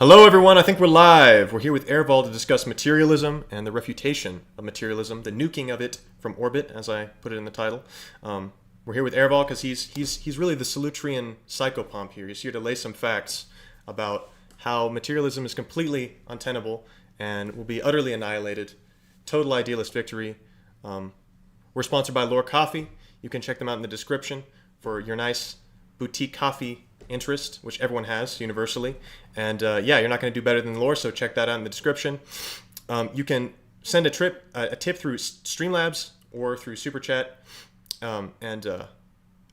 Hello, everyone. I think we're live. We're here with Aarvoll to discuss materialism and the refutation of materialism, the nuking of it from orbit, as I put it in the title. We're here with Aarvoll because he's really the Salutrian psychopomp here. He's here to lay some facts about how materialism is completely untenable and will be utterly annihilated. Total idealist victory. We're sponsored by Lore Coffee. You can check them out in the description for your nice boutique coffee interest, which everyone has universally. And you're not going to do better than Lore, so check that out in the description. You can send a tip through Streamlabs or through Super Chat, and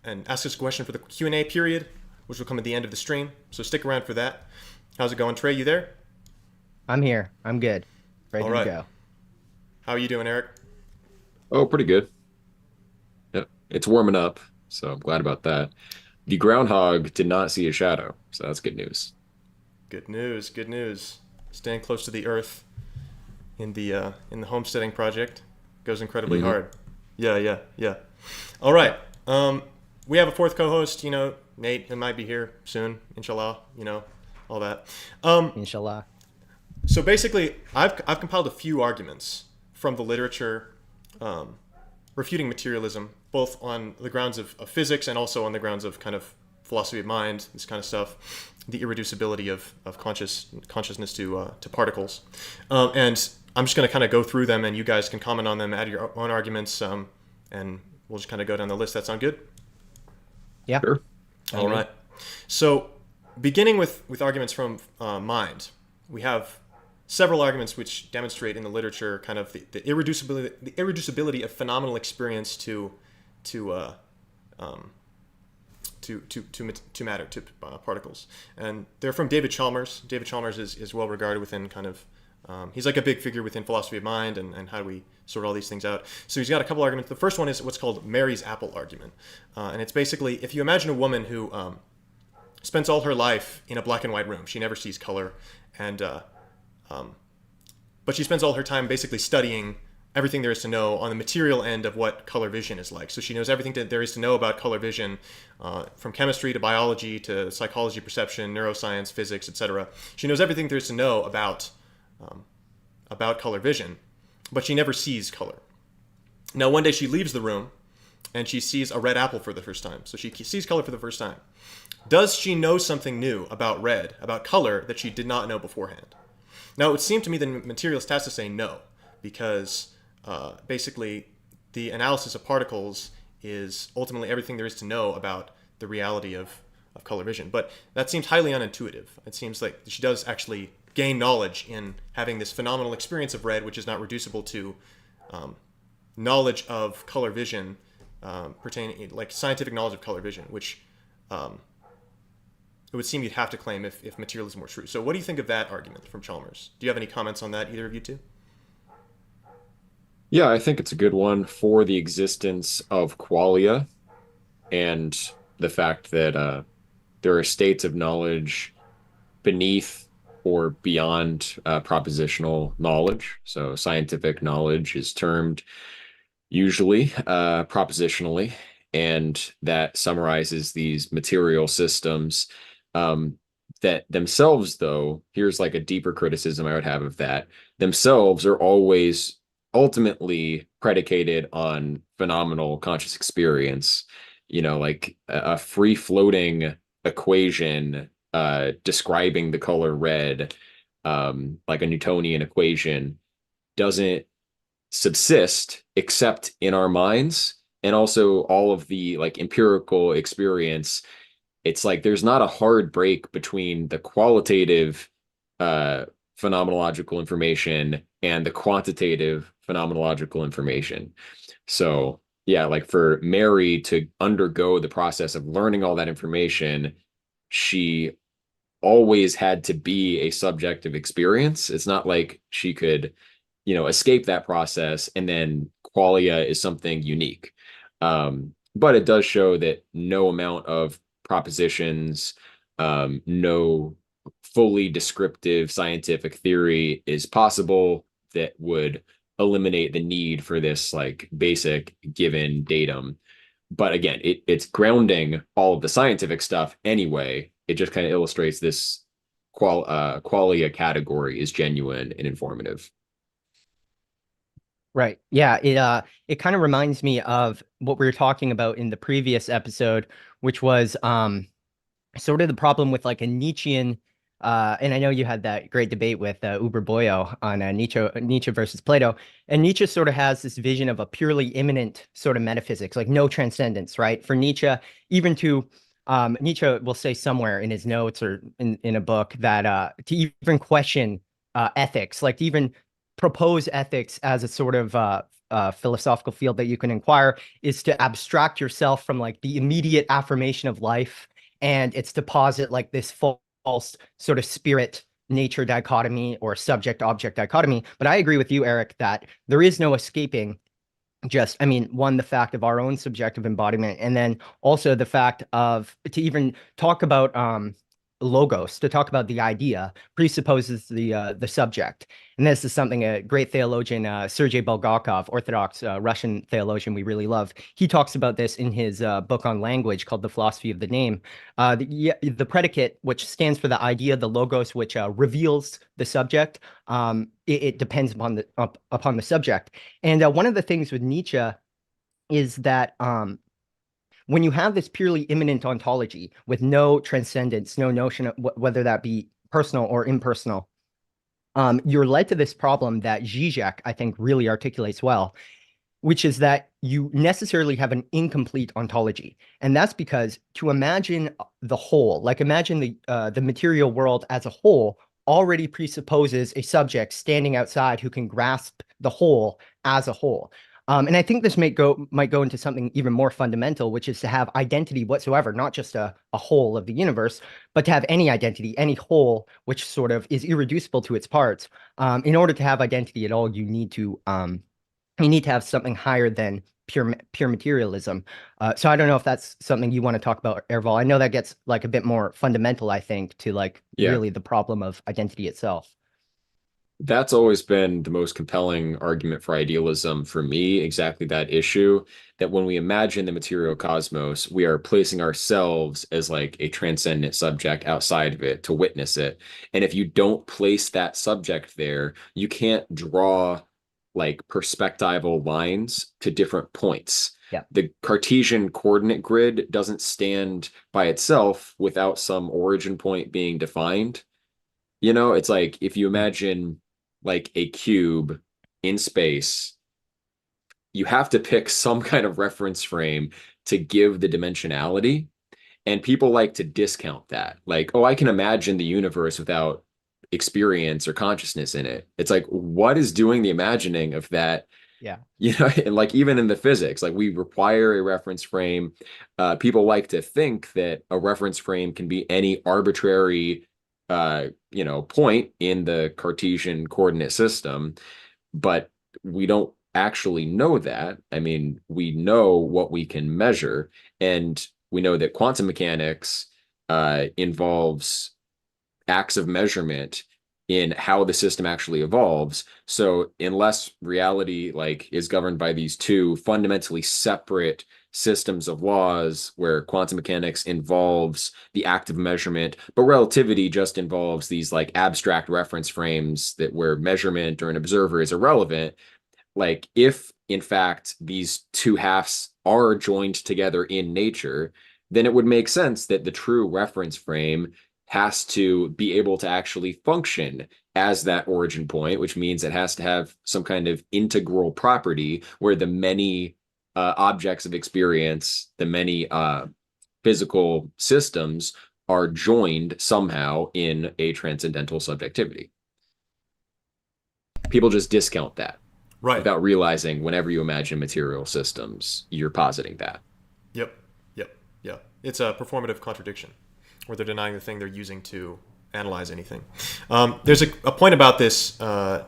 ask us a question for the Q&A period, which will come at the end of the stream. So stick around for that. How's it going, Trey? You there? I'm here. I'm good. Ready All to right. go. How are you doing, Eric? Oh, pretty good. Yep. It's warming up, so I'm glad about that. The groundhog did not see a shadow, so that's good news. Good news. Good news. Staying close to the Earth in the homesteading project goes incredibly hard. Yeah. All right. We have a fourth co-host. Nate, who might be here soon. Inshallah. All that. Inshallah. So basically, I've compiled a few arguments from the literature refuting materialism, both on the grounds of physics and also on the grounds of kind of philosophy of mind, this kind of stuff, the irreducibility of consciousness to particles. And I'm just going to kind of go through them, and you guys can comment on them, add your own arguments, and we'll just kind of go down the list. That sound good? Yeah. Sure. All right. So beginning with arguments from mind, we have several arguments which demonstrate in the literature kind of the irreducibility of phenomenal experience to matter, to particles, and they're from David Chalmers. David Chalmers is well regarded within kind of he's like a big figure within philosophy of mind and how do we sort all these things out. So he's got a couple arguments. The first one is what's called Mary's apple argument, and it's basically if you imagine a woman who spends all her life in a black and white room, she never sees color, and but she spends all her time basically studying everything there is to know on the material end of what color vision is like. So she knows everything that there is to know about color vision, from chemistry to biology to psychology, perception, neuroscience, physics, etc. She knows everything there is to know about color vision, but she never sees color. Now, one day she leaves the room and she sees a red apple for the first time. So she sees color for the first time. Does she know something new about red, about color, that she did not know beforehand? Now, it would seem to me the materialist has to say no, because basically the analysis of particles is ultimately everything there is to know about the reality of color vision. But that seems highly unintuitive. It seems like she does actually gain knowledge in having this phenomenal experience of red, which is not reducible to knowledge of color vision, pertaining like scientific knowledge of color vision, which it would seem you'd have to claim if materialism were true. So what do you think of that argument from Chalmers? Do you have any comments on that, either of you two? Yeah, I think it's a good one for the existence of qualia and the fact that there are states of knowledge beneath or beyond propositional knowledge. So scientific knowledge is termed usually propositionally, and that summarizes these material systems that themselves, though, here's like a deeper criticism I would have of that, themselves are always ultimately predicated on phenomenal conscious experience. Like a free floating equation describing the color red, like a Newtonian equation, doesn't subsist except in our minds, and also all of the like empirical experience. It's like there's not a hard break between the qualitative phenomenological information and the quantitative phenomenological information. So yeah, like for Mary to undergo the process of learning all that information, she always had to be a subject of experience. It's not like she could, escape that process and then qualia is something unique. But it does show that no amount of propositions, no fully descriptive scientific theory is possible that would eliminate the need for this like basic given datum. But again, it's grounding all of the scientific stuff anyway. It just kind of illustrates this qualia category is genuine and informative. Right. Yeah. It kind of reminds me of what we were talking about in the previous episode, which was sort of the problem with like a Nietzschean, and I know you had that great debate with Uber Boyo on Nietzsche versus Plato, and Nietzsche sort of has this vision of a purely immanent sort of metaphysics, like no transcendence, right? For Nietzsche, even to Nietzsche will say somewhere in his notes or in a book that to even question ethics, like to even propose ethics as a sort of philosophical field that you can inquire, is to abstract yourself from like the immediate affirmation of life, and it's to posit like this false sort of spirit nature dichotomy or subject object dichotomy. But I agree with you, Eric, that there is no escaping just, I mean, one, the fact of our own subjective embodiment, and then also the fact of, to even talk about logos, to talk about the idea, presupposes the subject. And this is something a great theologian, Sergei Bulgakov, Orthodox Russian theologian we really love, he talks about this in his book on language called The Philosophy of the Name. The predicate, which stands for the idea, the logos, which reveals the subject, it depends upon the subject. And one of the things with Nietzsche is that when you have this purely immanent ontology with no transcendence, no notion of whether that be personal or impersonal, you're led to this problem that Zizek, I think, really articulates well, which is that you necessarily have an incomplete ontology. And that's because to imagine the whole, like imagine the material world as a whole, already presupposes a subject standing outside who can grasp the whole as a whole. And I think this might go into something even more fundamental, which is to have identity whatsoever, not just a whole of the universe, but to have any identity, any whole, which sort of is irreducible to its parts. In order to have identity at all, you need to have something higher than pure materialism. So I don't know if that's something you want to talk about, Aarvoll. I know that gets like a bit more fundamental, I think, to like really the problem of identity itself. That's always been the most compelling argument for idealism for me, exactly that issue, that when we imagine the material cosmos, we are placing ourselves as like a transcendent subject outside of it to witness it. And if you don't place that subject there, you can't draw like perspectival lines to different points. Yeah. The Cartesian coordinate grid doesn't stand by itself without some origin point being defined. You know, it's like if you imagine like a cube in space, you have to pick some kind of reference frame to give the dimensionality. And people like to discount that. Like, oh, I can imagine the universe without experience or consciousness in it. It's like, what is doing the imagining of that? Yeah. You know, and like even in the physics, like we require a reference frame. People like to think that a reference frame can be any arbitrary point in the Cartesian coordinate system, but we don't actually know that. I mean, we know what we can measure, and we know that quantum mechanics involves acts of measurement in how the system actually evolves. So unless reality like is governed by these two fundamentally separate systems of laws, where quantum mechanics involves the act of measurement, but relativity just involves these like abstract reference frames that where measurement or an observer is irrelevant, like if in fact these two halves are joined together in nature, then it would make sense that the true reference frame has to be able to actually function as that origin point, which means it has to have some kind of integral property where the many objects of experience, the many physical systems are joined somehow in a transcendental subjectivity. People just discount that. Right. Without realizing whenever you imagine material systems, you're positing that. Yep. Yeah. It's a performative contradiction where they're denying the thing they're using to analyze anything. There's a point about this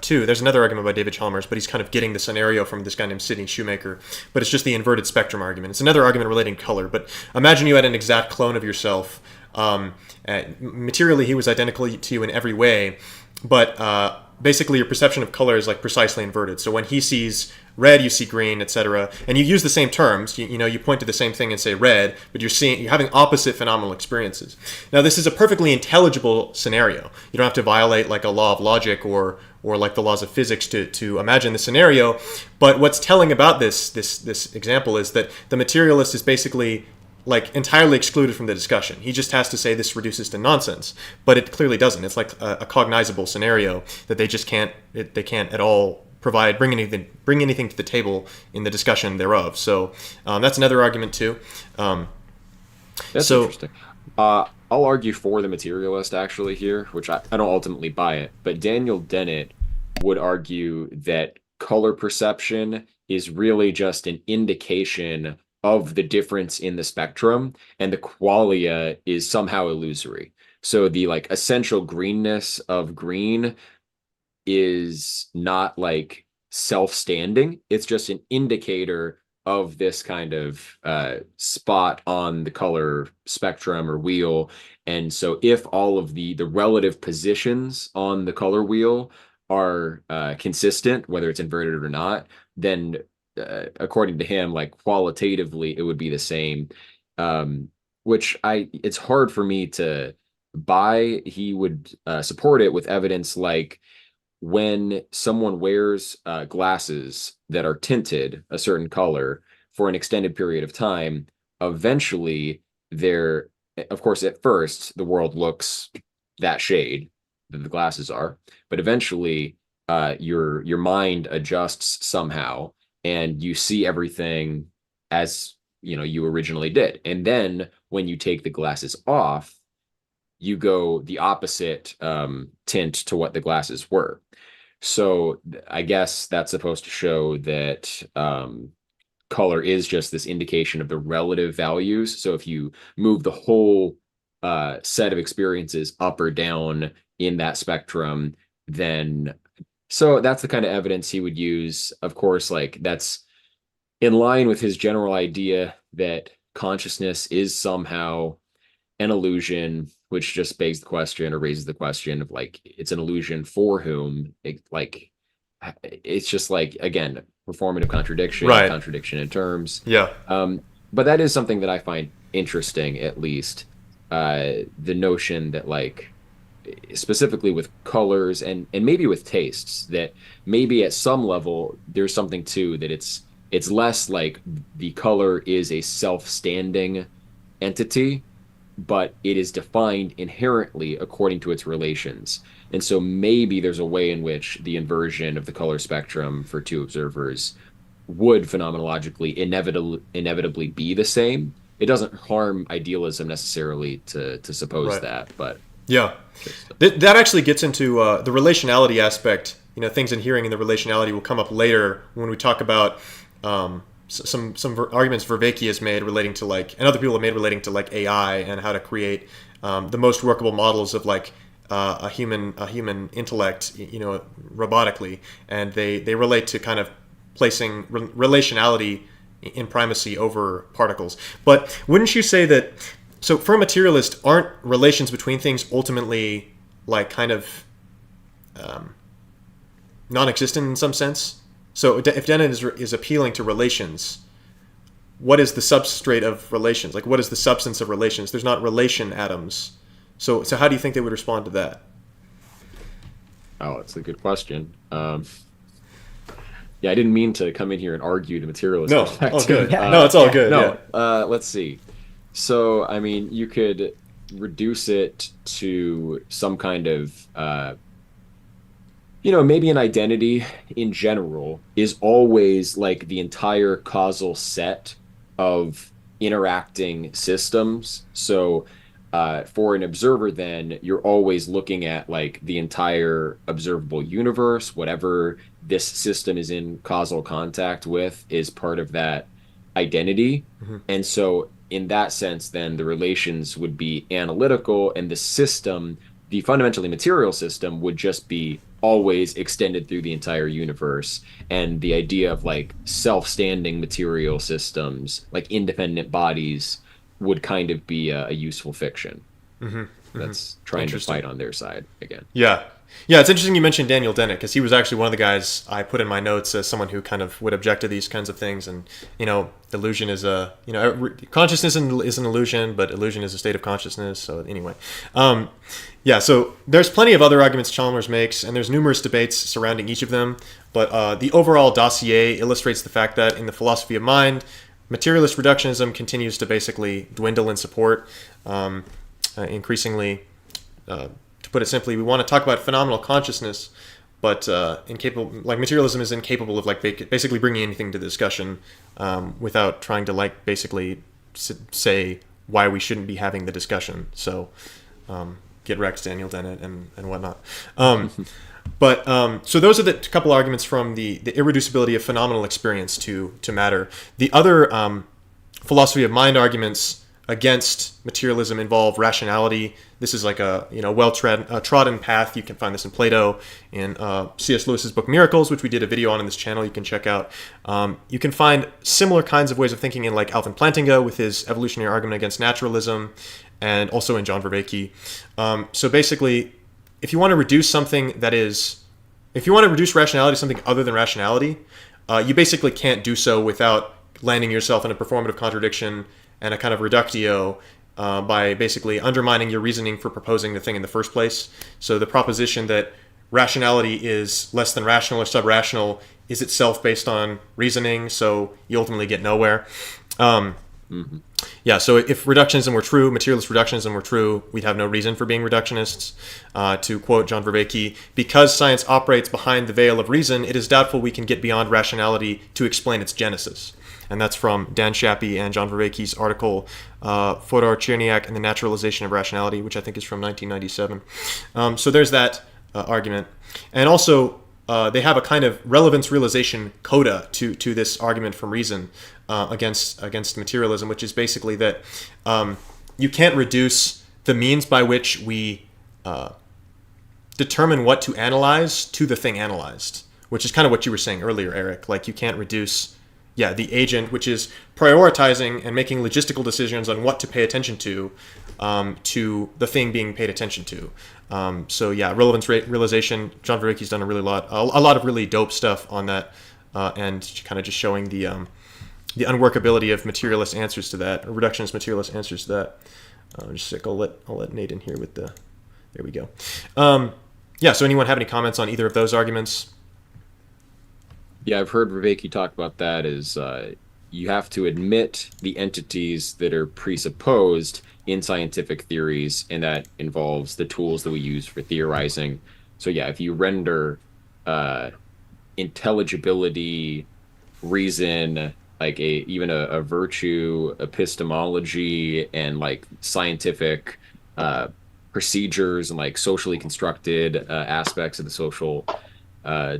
too. There's another argument by David Chalmers, but he's kind of getting the scenario from this guy named Sidney Shoemaker, but it's just the inverted spectrum argument. It's another argument relating to color, but imagine you had an exact clone of yourself. Materially, he was identical to you in every way, but basically your perception of color is like precisely inverted. So when he sees red you see green, etc. And you use the same terms. You point to the same thing and say red, but you're having opposite phenomenal experiences. Now this is a perfectly intelligible scenario. You don't have to violate like a law of logic or like the laws of physics to imagine the scenario. But what's telling about this example is that the materialist is basically like entirely excluded from the discussion. He just has to say this reduces to nonsense, but it clearly doesn't. It's like a cognizable scenario that they just can't at all bring anything to the table in the discussion thereof. So that's another argument too. That's interesting. I'll argue for the materialist actually here, which I don't ultimately buy it, but Daniel Dennett would argue that color perception is really just an indication of the difference in the spectrum, and the qualia is somehow illusory. So the like essential greenness of green is not like self-standing. It's just an indicator of this kind of spot on the color spectrum or wheel. And so if all of the relative positions on the color wheel are consistent, whether it's inverted or not, then according to him, like qualitatively, it would be the same. Which it's hard for me to buy. He would support it with evidence like when someone wears glasses that are tinted a certain color for an extended period of time, eventually of course, at first, the world looks that shade that the glasses are, but eventually your mind adjusts somehow and you see everything as you originally did. And then when you take the glasses off, you go the opposite tint to what the glasses were. So I guess that's supposed to show that color is just this indication of the relative values. So if you move the whole set of experiences up or down in that spectrum, then so that's the kind of evidence he would use. Of course, like that's in line with his general idea that consciousness is somehow an illusion, which just begs the question or raises the question of like, it's an illusion for whom? It's just like, again, performative contradiction, Right. contradiction in terms. Yeah. But that is something that I find interesting, at least. The notion that like, specifically with colors and maybe with tastes, that maybe at some level there's something too that it's less like the color is a self-standing entity, but it is defined inherently according to its relations. And so maybe there's a way in which the inversion of the color spectrum for two observers would phenomenologically inevitably be the same. It doesn't harm idealism necessarily to suppose Right. that, but Yeah. That actually gets into the relationality aspect. Things in hearing and the relationality will come up later when we talk about some arguments Vervaeke has made relating to like, and other people have made relating to like AI and how to create the most workable models of like a human intellect, robotically, and they relate to kind of placing relationality in primacy over particles. But wouldn't you say that? So for a materialist, aren't relations between things ultimately like kind of non-existent in some sense? So if Dennett is appealing to relations, what is the substrate of relations? Like, what is the substance of relations? There's not relation atoms. So how do you think they would respond to that? Oh, that's a good question. Yeah, I didn't mean to come in here and argue the materialist No, perspective. oh good. Yeah. No, it's all good. No, Yeah. let's see. So, I mean, you could reduce it to some kind of, maybe an identity in general is always like the entire causal set of interacting systems. So, for an observer, then you're always looking at like the entire observable universe, whatever this system is in causal contact with is part of that identity. Mm-hmm. And so, in that sense, then the relations would be analytical, and the system, the fundamentally material system, would just be always extended through the entire universe. And the idea of like self-standing material systems, like independent bodies, would kind of be a useful fiction. Mm-hmm. That's trying to fight on their side again. Yeah. Yeah, it's interesting you mentioned Daniel Dennett because he was actually one of the guys I put in my notes as someone who kind of would object to these kinds of things. And illusion is consciousness is an illusion, but illusion is a state of consciousness. So anyway, yeah. So there's plenty of other arguments Chalmers makes, and there's numerous debates surrounding each of them. But the overall dossier illustrates the fact that in the philosophy of mind, materialist reductionism continues to basically dwindle in support, increasingly. To put it simply, we want to talk about phenomenal consciousness, but materialism is incapable of basically bringing anything to the discussion without trying to basically say why we shouldn't be having the discussion. So get wrecked, Daniel Dennett and whatnot. So those are the couple arguments from the irreducibility of phenomenal experience to matter. The other philosophy of mind arguments against materialism involve rationality. This is like a well-trodden path. You can find this in Plato, in C.S. Lewis's book Miracles, which we did a video on this channel. You can check out. You can find similar kinds of ways of thinking in Alvin Plantinga with his evolutionary argument against naturalism, and also in John Vervaeke. So basically, if you want to reduce rationality to something other than rationality, you basically can't do so without landing yourself in a performative contradiction and a kind of reductio by basically undermining your reasoning for proposing the thing in the first place. So the proposition that rationality is less than rational or subrational is itself based on reasoning, so you ultimately get nowhere. Yeah, so if reductionism were true, materialist reductionism were true, we'd have no reason for being reductionists. To quote John Vervaeke, because science operates behind the veil of reason, it is doubtful we can get beyond rationality to explain its genesis. And that's from Dan Shappy and John Vervaeke's article, Fodor Cherniak and the Naturalization of Rationality, which I think is from 1997. So there's that argument. And also, they have a kind of relevance realization coda to this argument from reason against materialism, which is basically that you can't reduce the means by which we determine what to analyze to the thing analyzed, which is kind of what you were saying earlier, Eric. You can't reduce the agent, which is prioritizing and making logistical decisions on what to pay attention to the thing being paid attention to. Relevance realization. John Vervaeke's done a lot of really dope stuff on that, and kind of just showing the unworkability of materialist answers to that, or reductionist materialist answers to that. Just a sec, I'll let Nate in here with the. There we go. So anyone have any comments on either of those arguments? Yeah, I've heard Vervaeke talk about that as you have to admit the entities that are presupposed in scientific theories, and that involves the tools that we use for theorizing. So yeah, if you render intelligibility, reason, even a virtue, epistemology, and scientific procedures and socially constructed aspects of the social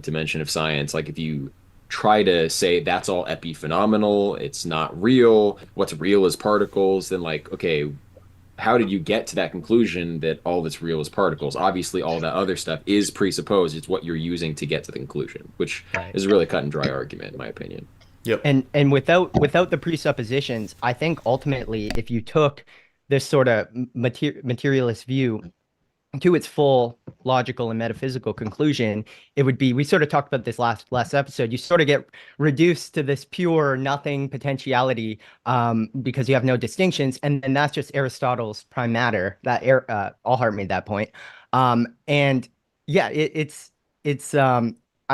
dimension of science, if you try to say that's all epiphenomenal, it's not real, what's real is particles, then okay, how did you get to that conclusion that all that's real is particles? Obviously all that other stuff is presupposed. It's what you're using to get to the conclusion, which is a really cut and dry argument in my opinion. Yep. And without the presuppositions, I think ultimately if you took this sort of materialist view to its full logical and metaphysical conclusion, it would be, we sort of talked about this last episode, you sort of get reduced to this pure nothing potentiality because you have no distinctions, and that's just Aristotle's prime matter. That Allhart made that point. I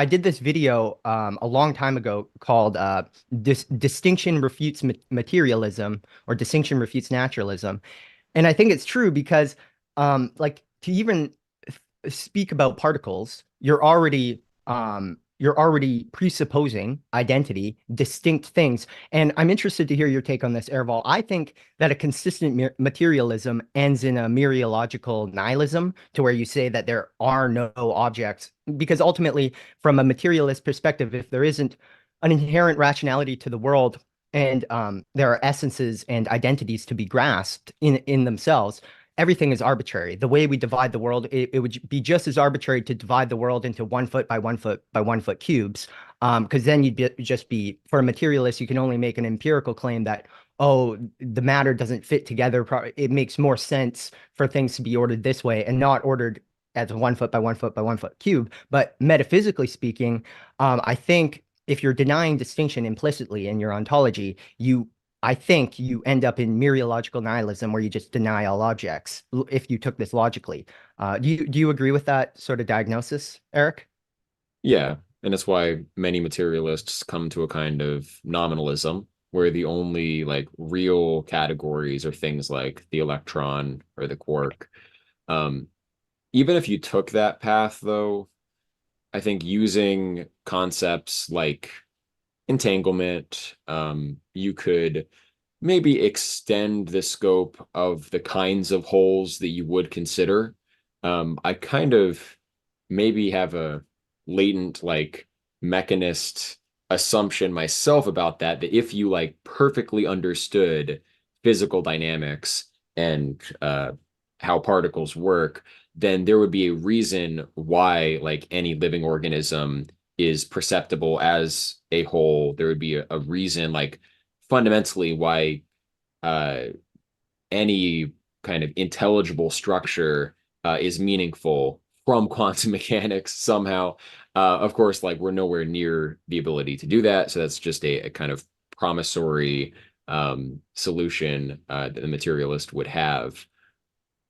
did this video a long time ago called Distinction Refutes Materialism, or Distinction Refutes Naturalism. And I think it's true because to even speak about particles, you're already presupposing identity, distinct things. And I'm interested to hear your take on this, Aarvoll. I think that a consistent materialism ends in a mereological nihilism, to where you say that there are no objects, because ultimately, from a materialist perspective, if there isn't an inherent rationality to the world, and there are essences and identities to be grasped in themselves, everything is arbitrary. The way we divide the world, it would be just as arbitrary to divide the world into 1 foot by 1 foot by 1 foot cubes. Because then just be, for a materialist, you can only make an empirical claim that, oh, the matter doesn't fit together. It makes more sense for things to be ordered this way and not ordered as a 1 foot by 1 foot by 1 foot cube. But metaphysically speaking, I think if you're denying distinction implicitly in your ontology, I think you end up in mereological nihilism where you just deny all objects if you took this logically. Do you agree with that sort of diagnosis, Eric? Yeah, and that's why many materialists come to a kind of nominalism where the only like real categories are things like the electron or the quark. Um, Even if you took that path, though, I think using concepts like entanglement, you could maybe extend the scope of the kinds of holes that you would consider. I kind of maybe have a latent like mechanist assumption myself about that, that if you like perfectly understood physical dynamics and how particles work, then there would be a reason why like any living organism is perceptible as a whole. There would be a reason like fundamentally why uh, any kind of intelligible structure is meaningful from quantum mechanics somehow. Of course, like we're nowhere near the ability to do that. So that's just a kind of promissory solution that the materialist would have.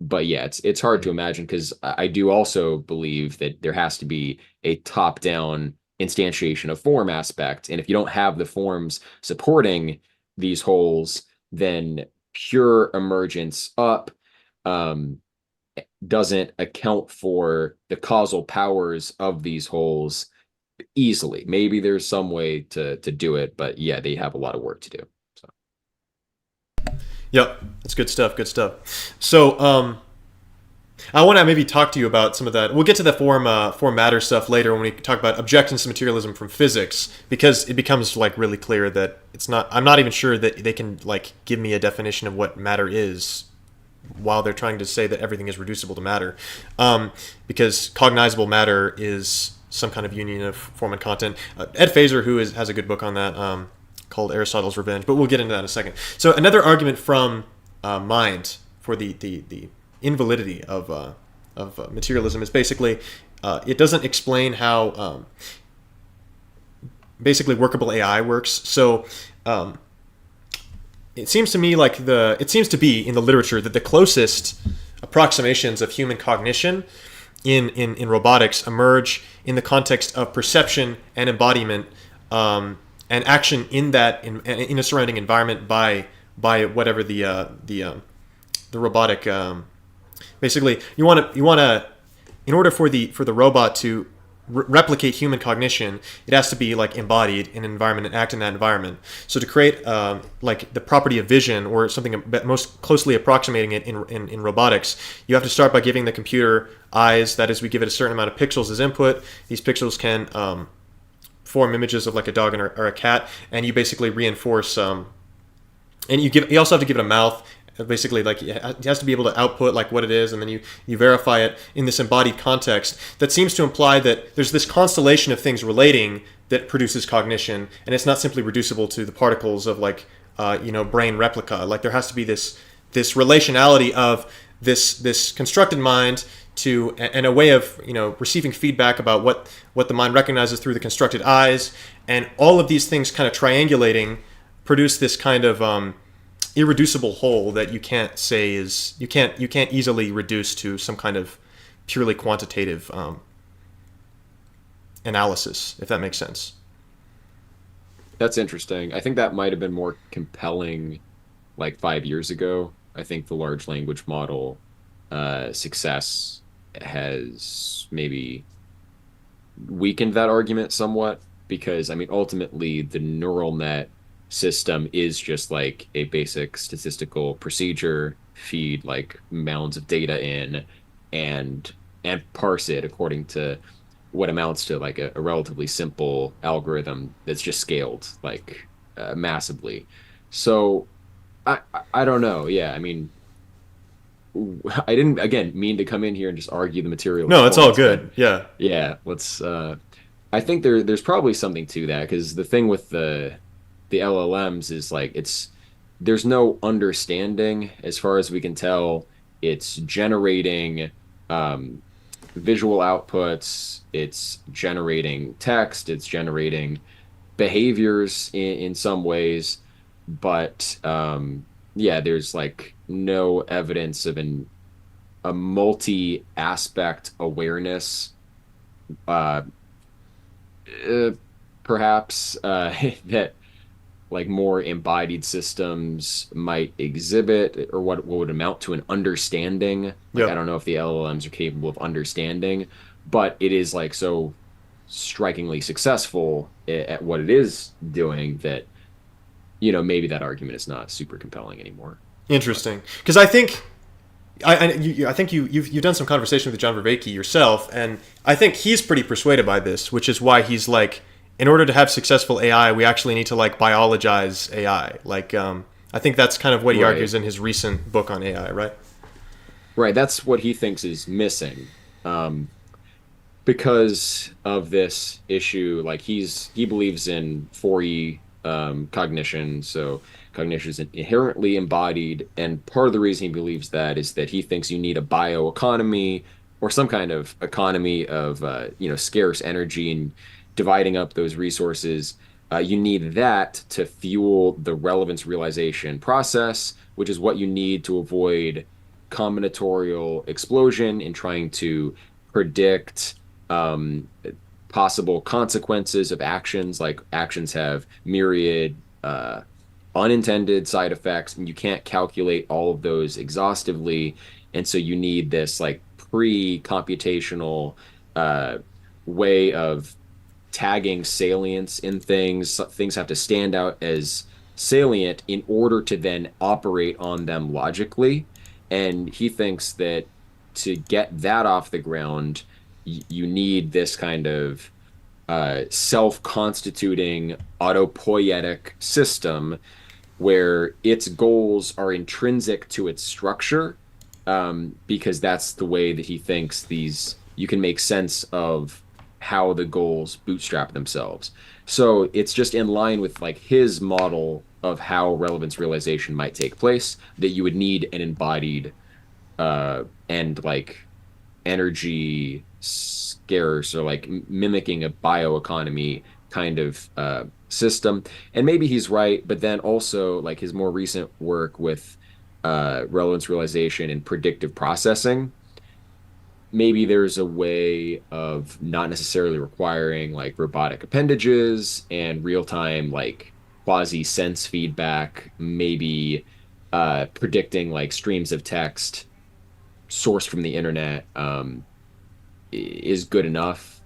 But yeah, it's hard to imagine because I do also believe that there has to be a top-down instantiation of form aspect. And if you don't have the forms supporting these holes, then pure emergence up um, doesn't account for the causal powers of these holes easily. Maybe there's some way to do it, but yeah, they have a lot of work to do. So. Yep, that's good stuff. Good stuff. So, I want to maybe talk to you about some of that. We'll get to the form matter stuff later when we talk about objections to materialism from physics, because it becomes like really clear that it's not. I'm not even sure that they can like give me a definition of what matter is, while they're trying to say that everything is reducible to matter, because cognizable matter is some kind of union of form and content. Ed Feser, who has a good book on that, called Aristotle's Revenge, but we'll get into that in a second. So another argument from mind for the invalidity of materialism is basically it doesn't explain how basically workable AI works. So it seems to me like it seems to be in the literature that the closest approximations of human cognition in robotics emerge in the context of perception and embodiment and action in a surrounding environment by whatever the robotic basically you want to in order for the robot to replicate human cognition, it has to be like embodied in an environment and act in that environment. So to create like the property of vision or something most closely approximating it in robotics, you have to start by giving the computer eyes. That is, we give it a certain amount of pixels as input. These pixels can form images of like a dog or a cat, and you basically reinforce and you also have to give it a mouth. Basically, like it has to be able to output like what it is, and then you verify it in this embodied context. That seems to imply that there's this constellation of things relating that produces cognition, and it's not simply reducible to the particles of like brain replica. Like there has to be this relationality of this constructed mind to and a way of receiving feedback about what the mind recognizes through the constructed eyes, and all of these things kind of triangulating produce this kind of irreducible whole that you can't say is you can't easily reduce to some kind of purely quantitative analysis, if that makes sense. That's interesting. I think that might have been more compelling like 5 years ago. I think the large language model success has maybe weakened that argument somewhat because, I mean, ultimately the neural net system is just like a basic statistical procedure, feed like mounds of data in and parse it according to what amounts to like a relatively simple algorithm that's just scaled like massively. So I don't know. Yeah, I mean, I didn't again mean to come in here and just argue the No, materialist it's all points, good. but Yeah. yeah, let's I think there's probably something to that because the thing with the LLMs is like there's no understanding as far as we can tell. It's generating um visual outputs, it's generating text, it's generating behaviors in some ways, but yeah, there's like no evidence of a multi-aspect awareness, uh, uh perhaps that like more embodied systems might exhibit, or what would amount to an understanding. Like, I Yep. don't know if the LLMs are capable of understanding, but it is like so strikingly successful at what it is doing that, maybe that argument is not super compelling anymore. But Interesting. Because I think I think you've done some conversation with John Vervaeke yourself, and I think he's pretty persuaded by this, which is why he's like, in order to have successful AI, we actually need to like biologize AI. Like, I think that's kind of what he right, argues in his recent book on AI, right? right, that's what he thinks is missing. Um, because of this issue, like he believes in 4E cognition, so cognition is inherently embodied, and part of the reason he believes that is that he thinks you need a bioeconomy or some kind of economy of scarce energy and dividing up those resources. You need that to fuel the relevance realization process, which is what you need to avoid combinatorial explosion in trying to predict um, possible consequences of actions. Like actions have myriad unintended side effects, and you can't calculate all of those exhaustively. And so you need this like pre-computational uh, way of tagging salience in things. Things have to stand out as salient in order to then operate on them logically. And he thinks that to get that off the ground, you need this kind of self-constituting autopoietic system where its goals are intrinsic to its structure, because that's the way that he thinks these you can make sense of how the goals bootstrap themselves. So it's just in line with like his model of how relevance realization might take place, that you would need an embodied and like energy scarce or like mimicking a bioeconomy kind of system. And maybe he's right, but then also like his more recent work with relevance realization and predictive processing, maybe there's a way of not necessarily requiring like robotic appendages and real-time like quasi sense feedback, maybe predicting like streams of text sourced from the internet is good enough.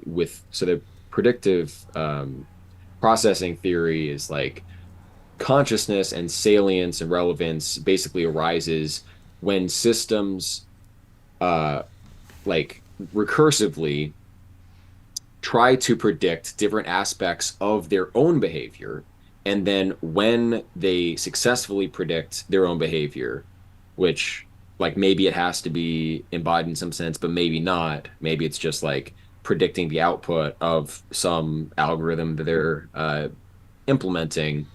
With so the predictive processing theory is like consciousness and salience and relevance basically arises when systems uh, like recursively try to predict different aspects of their own behavior. And then when they successfully predict their own behavior, which like maybe it has to be embodied in some sense, but maybe not. Maybe it's just like predicting the output of some algorithm that they're implementing.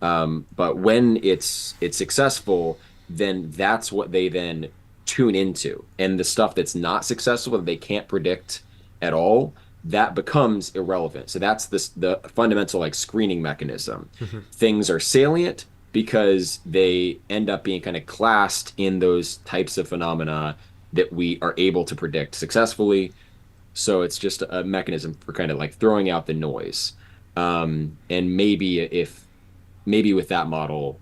But when it's successful, then that's what they then tune into. And the stuff that's not successful that they can't predict at all, that becomes irrelevant. So that's the fundamental like screening mechanism. Things are salient because they end up being kind of classed in those types of phenomena that we are able to predict successfully. So it's just a mechanism for kind of like throwing out the noise. And maybe with that model,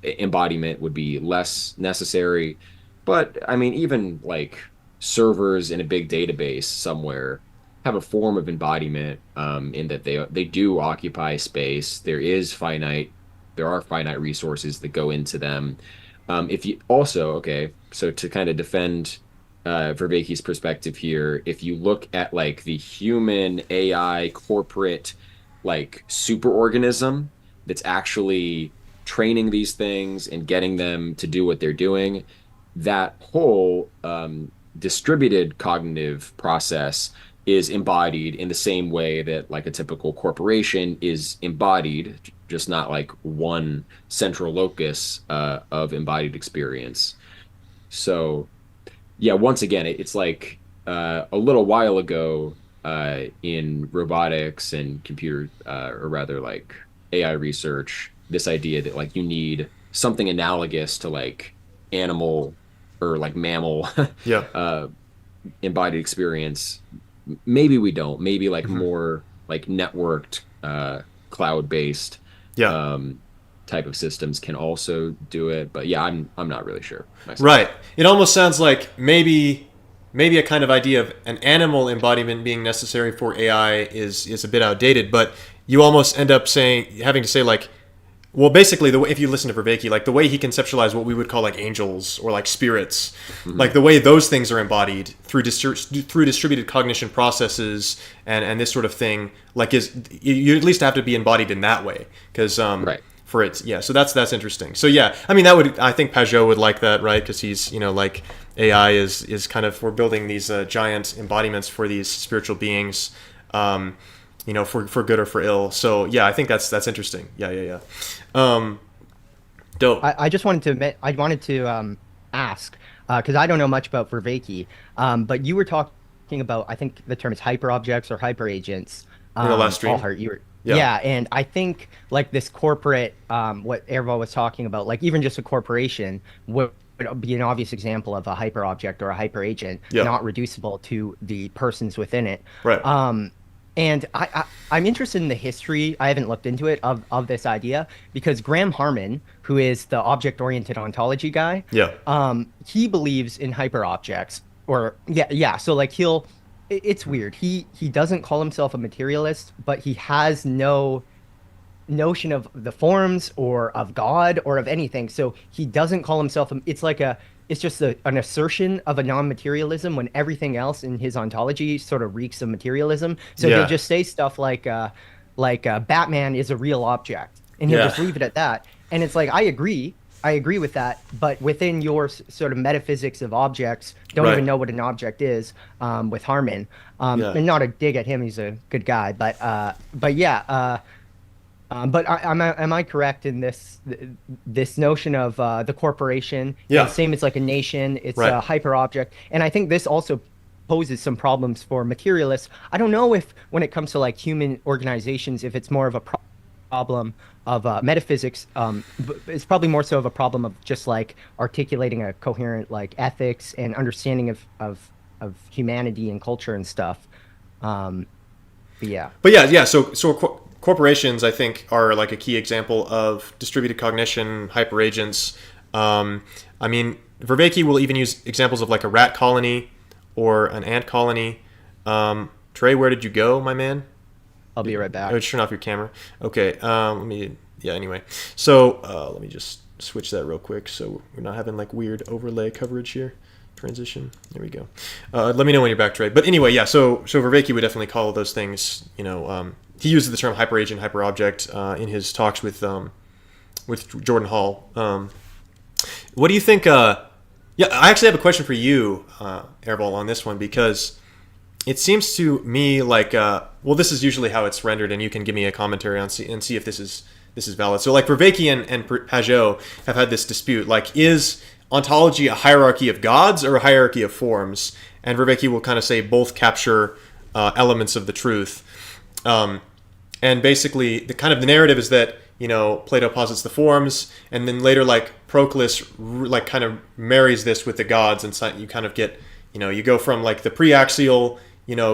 embodiment would be less necessary. But I mean, even like servers in a big database somewhere have a form of embodiment, in that they do occupy space. There are finite resources that go into them. If you also, okay, so to kind of defend Vervaeke's perspective here, if you look at like the human AI corporate like superorganism that's actually training these things and getting them to do what they're doing, that whole distributed cognitive process is embodied in the same way that like a typical corporation is embodied, just not like one central locus of embodied experience. So yeah, once again, it's like a little while ago in robotics and computer, or rather like AI research, this idea that like you need something analogous to like animal or like mammal Yeah. uh, embodied experience. Maybe we don't. Maybe like Hmm. more like networked, cloud-based Yeah. um, type of systems can also do it. But yeah, I'm not really sure myself. Right. It almost sounds like maybe a kind of idea of an animal embodiment being necessary for AI is a bit outdated, but you almost end up having to say like, well, basically, if you listen to Vervaeke, like the way he conceptualized what we would call like angels or like spirits, Hmm. like the way those things are embodied through distributed cognition processes and this sort of thing, like you at least have to be embodied in that way because Right. for it, yeah. So that's interesting. So yeah, I mean I think Pajot would like that, right? Because he's like AI is kind of, we're building these giant embodiments for these spiritual beings. For good or for ill. So yeah, I think that's interesting. Yeah, yeah, yeah. Um, dope. I just wanted to I wanted to ask because I don't know much about Vervaeke, but you were talking about, I think the term is hyper objects or hyper agents. In the last All stream. heart, you were Yeah, yeah, and I think like this corporate, what Aarvoll was talking about, like even just a corporation would be an obvious example of a hyper object or a hyper agent, yeah. not reducible to the persons within it. Right. Um, and I'm interested in the history. I haven't looked into it of this idea because Graham Harman, who is the object-oriented ontology guy, Yeah, he believes in hyperobjects. Or yeah, yeah. So like it's weird. He doesn't call himself a materialist, but he has no notion of the forms or of God or of anything. So he doesn't call himself, it's just an assertion of a non-materialism when everything else in his ontology sort of reeks of materialism. So he'll yeah, just say stuff like Batman is a real object, and he'll yeah. just leave it at that. And it's like, I agree with that, but within your sort of metaphysics of objects, don't Right. even know what an object is, with Harman. Yeah, And not a dig at him, he's a good guy, but yeah, but am I correct in this notion of the corporation? And yeah. same as like a nation, it's Right. a hyper object, and I think this also poses some problems for materialists. I don't know if when it comes to like human organizations, if it's more of a problem of metaphysics. It's probably more so of a problem of just like articulating a coherent like ethics and understanding of humanity and culture and stuff. Um, but yeah. But yeah, yeah. So corporations, I think, are like a key example of distributed cognition, hyperagents. I mean, Vervaeke will even use examples of like a rat colony or an ant colony. Trey, where did you go, my man? I'll be right Oh, back. turn off your camera. Okay. Let me. Yeah. Anyway, so let me just switch that real quick, so we're not having like weird overlay coverage here. Transition. There we go. Let me know when you're back, Trey. But anyway, yeah. So Vervaeke would definitely call those things. He uses the term hyperagent, hyperobject in his talks with Jordan Hall. What do you think? Yeah, I actually have a question for you, Aarvoll, on this one because it seems to me like well, this is usually how it's rendered, and you can give me a commentary on see if this is valid. So like Vervaeke and Pajot have had this dispute. Like, is ontology a hierarchy of gods or a hierarchy of forms? And Vervaeke will kind of say both capture elements of the truth. And basically, the narrative is that Plato posits the forms, and then later like Proclus like kind of marries this with the gods, and so you kind of get you go from like the pre-axial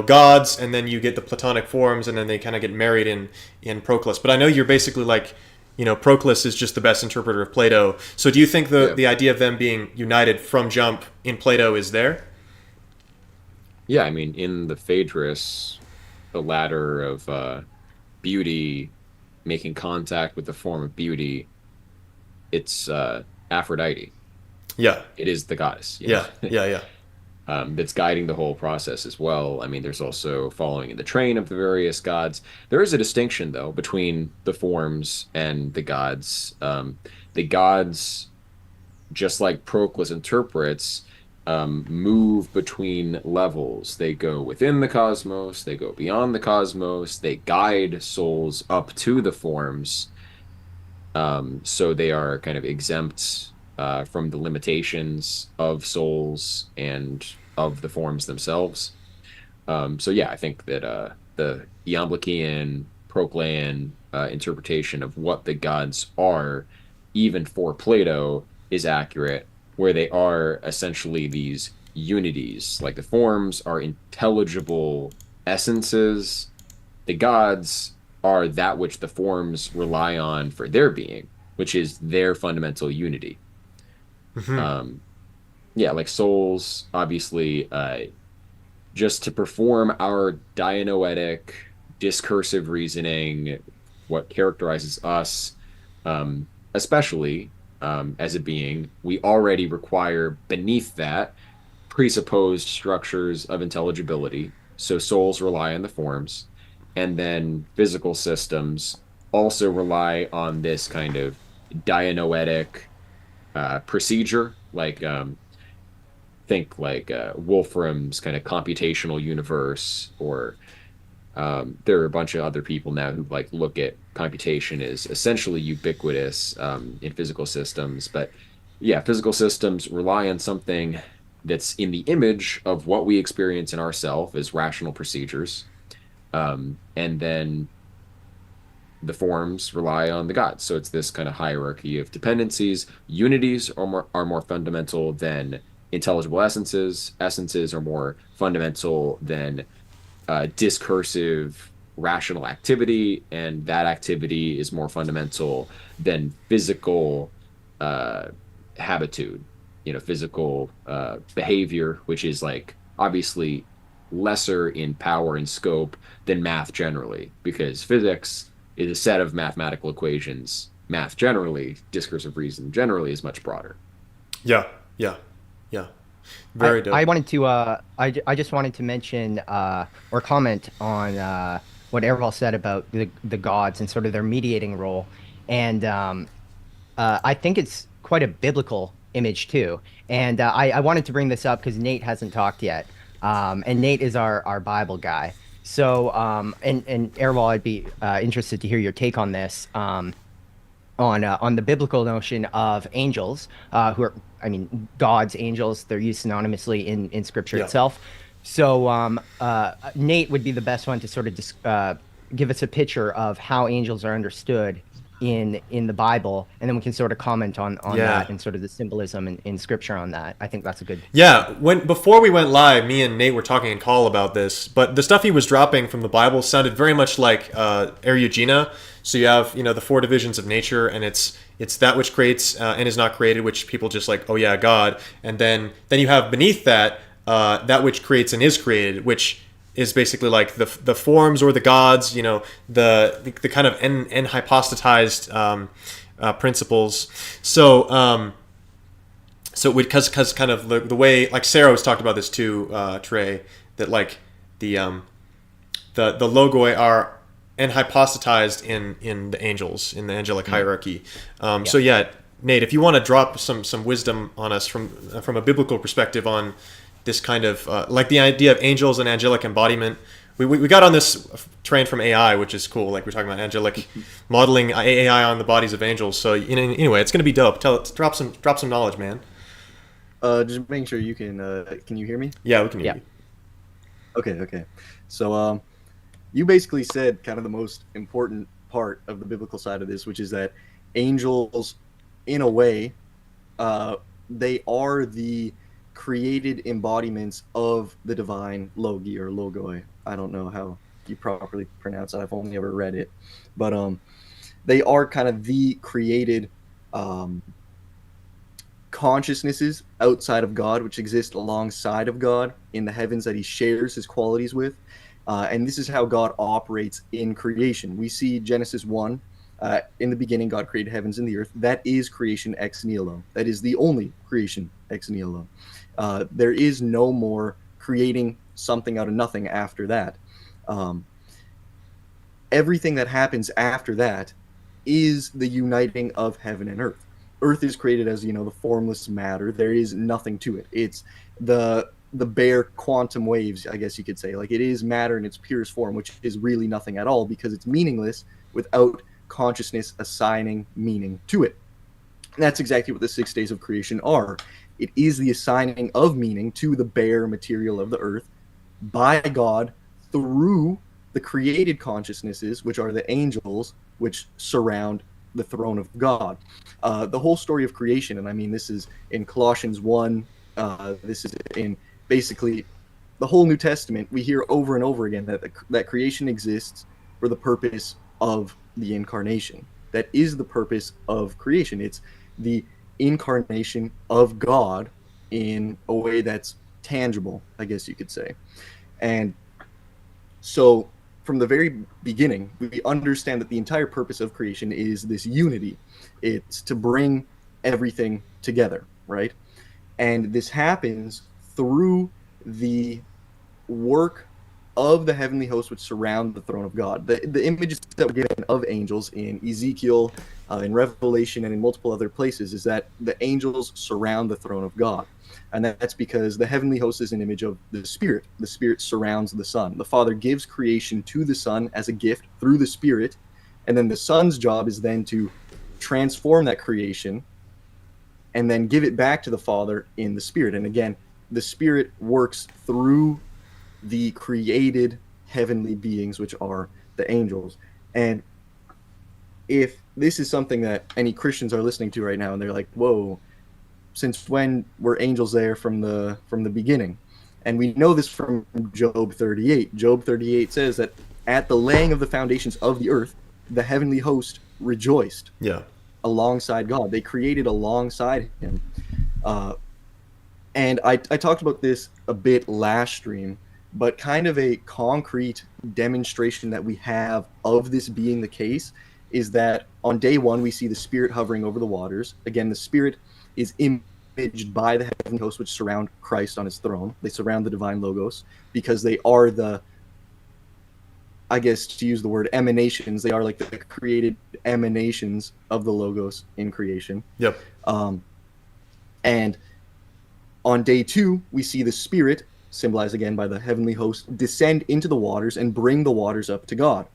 gods, and then you get the Platonic forms, and then they kind of get married in Proclus. But I know you're basically like Proclus is just the best interpreter of Plato. So do you think Yeah. the idea of them being united from jump in Plato is there? Yeah, I mean, in the Phaedrus, the ladder of beauty making contact with the form of beauty, it's Aphrodite. Yeah, It is the goddess, yeah, yeah, yeah. that's guiding the whole process as well. I mean, there's also following in the train of the various gods. There is a distinction, though, between the forms and the gods. The gods, just like Proclus interprets, move between levels. They go within the cosmos, they go beyond the cosmos, they guide souls up to the forms. So they are kind of exempt from the limitations of souls and of the forms themselves. So yeah, I think that the Iamblichian, Proclean interpretation of what the gods are, even for Plato, is accurate, where they are essentially these unities. Like the forms are intelligible essences, the gods are that which the forms rely on for their being, which is their fundamental unity. Hmm. Um, yeah, like souls, obviously, just to perform our dianoetic discursive reasoning, what characterizes us, especially as a being, we already require beneath that presupposed structures of intelligibility. So souls rely on the forms, and then physical systems also rely on this kind of dianoetic procedure, like think like Wolfram's kind of computational universe, or there are a bunch of other people now who like look at computation as essentially ubiquitous in physical systems. But yeah, physical systems rely on something that's in the image of what we experience in ourself as rational procedures. And then the forms rely on the gods. So it's this kind of hierarchy of dependencies. Unities are more fundamental than intelligible essences. Essences are more fundamental than discursive rational activity, and that activity is more fundamental than physical uh, habitude, physical behavior, which is like obviously lesser in power and scope than math generally, because physics is a set of mathematical equations. Math generally, discursive reason generally, is much broader. Yeah, yeah, yeah. I Very I dope. wanted to I just wanted to mention or comment on what Aarvoll said about the gods and sort of their mediating role, and I think it's quite a biblical image too. And I wanted to bring this up because Nate hasn't talked yet, and Nate is our Bible guy. So and Aarvoll, I'd be interested to hear your take on this. On the biblical notion of angels, who are, I mean, gods, angels, they're used synonymously in scripture Yeah. itself. So Nate would be the best one to sort of give us a picture of how angels are understood in the Bible, and then we can sort of comment on Yeah. that and sort of the symbolism in scripture on that. I think that's a good. Yeah, when before we went live, me and Nate were talking in call about this, but the stuff he was dropping from the Bible sounded very much like Eriugena. So you have the four divisions of nature, and it's that which creates and is not created, which people just like, oh yeah, God, and then you have beneath that that which creates and is created, which is basically like the forms or the gods, the kind of en hypostatized principles. So because kind of the way, like Sarah was talked about this too, Trey, that like the logoi are and hypostatized in the angels in the angelic hierarchy. Yeah. So yeah, Nate, if you want to drop some wisdom on us from a biblical perspective on this kind of like the idea of angels and angelic embodiment. We got on this train from AI, which is cool. Like we're talking about angelic modeling AI on the bodies of angels. So anyway, it's gonna be dope. Drop some knowledge, man. Just making sure you can you hear me? Yeah, we can hear Yeah. you. Okay. So you basically said kind of the most important part of the biblical side of this, which is that angels, in a way, they are the created embodiments of the divine logi or logoi. I don't know how you properly pronounce it. I've only ever read it, but they are kind of the created um, consciousnesses outside of God, which exist alongside of God in the heavens that he shares his qualities with. And this is how God operates in creation. We see Genesis 1. In the beginning, God created heavens and the earth. That is creation ex nihilo. That is the only creation ex nihilo. There is no more creating something out of nothing after that. Um, Everything that happens after that is the uniting of heaven and earth. Earth is created as the formless matter. There is nothing to it. It's the bare quantum waves, I guess you could say. Like it is matter in its purest form, which is really nothing at all because it's meaningless without consciousness assigning meaning to it. And that's exactly what the 6 days of creation are. It is the assigning of meaning to the bare material of the earth by God through the created consciousnesses, which are the angels, which surround the throne of God. The whole story of creation, and I mean, this is in Colossians 1, this is in basically the whole New Testament. We hear over and over again that creation exists for the purpose of the incarnation. That is the purpose of creation. It's the incarnation of God in a way that's tangible, I guess you could say. And so from the very beginning, we understand that the entire purpose of creation is this unity. It's to bring everything together, right? And this happens through the work of the heavenly hosts which surround the throne of God. The images that were given of angels in Ezekiel, in Revelation, and in multiple other places is that the angels surround the throne of God. And that's because the heavenly host is an image of the Spirit. The Spirit surrounds the Son. The Father gives creation to the Son as a gift through the Spirit, and then the Son's job is then to transform that creation and then give it back to the Father in the Spirit. And again, the Spirit works through the created heavenly beings, which are the angels. And if this is something that any Christians are listening to right now and they're like, whoa, since when were angels there from the beginning? And we know this from Job 38. Job 38 says that at the laying of the foundations of the earth, the heavenly host rejoiced alongside God. They created alongside him. And I talked about this a bit last stream, but kind of a concrete demonstration that we have of this being the case is that on day one, we see the Spirit hovering over the waters. Again, the Spirit is imaged by the heavenly hosts which surround Christ on his throne. They surround the divine Logos because they are the, I guess to use the word emanations, they are like the created emanations of the Logos in creation. Yep. And on day two, we see the Spirit, symbolized again by the heavenly host, descend into the waters and bring the waters up to God.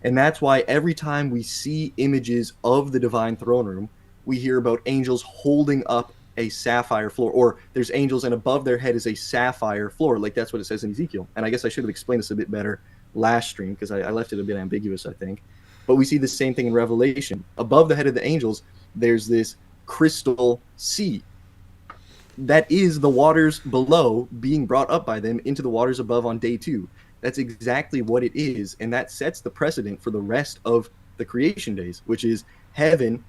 And that's why every time we see images of the divine throne room, we hear about angels holding up a sapphire floor, or there's angels and above their head is a sapphire floor. Like that's what it says in Ezekiel. And I guess I should have explained this a bit better last stream because I left it a bit ambiguous, I think. But we see the same thing in Revelation. Above the head of the angels, there's this crystal sea. That is the waters below being brought up by them into the waters above on day two. That's exactly what it is. And that sets the precedent for the rest of the creation days, which is heaven,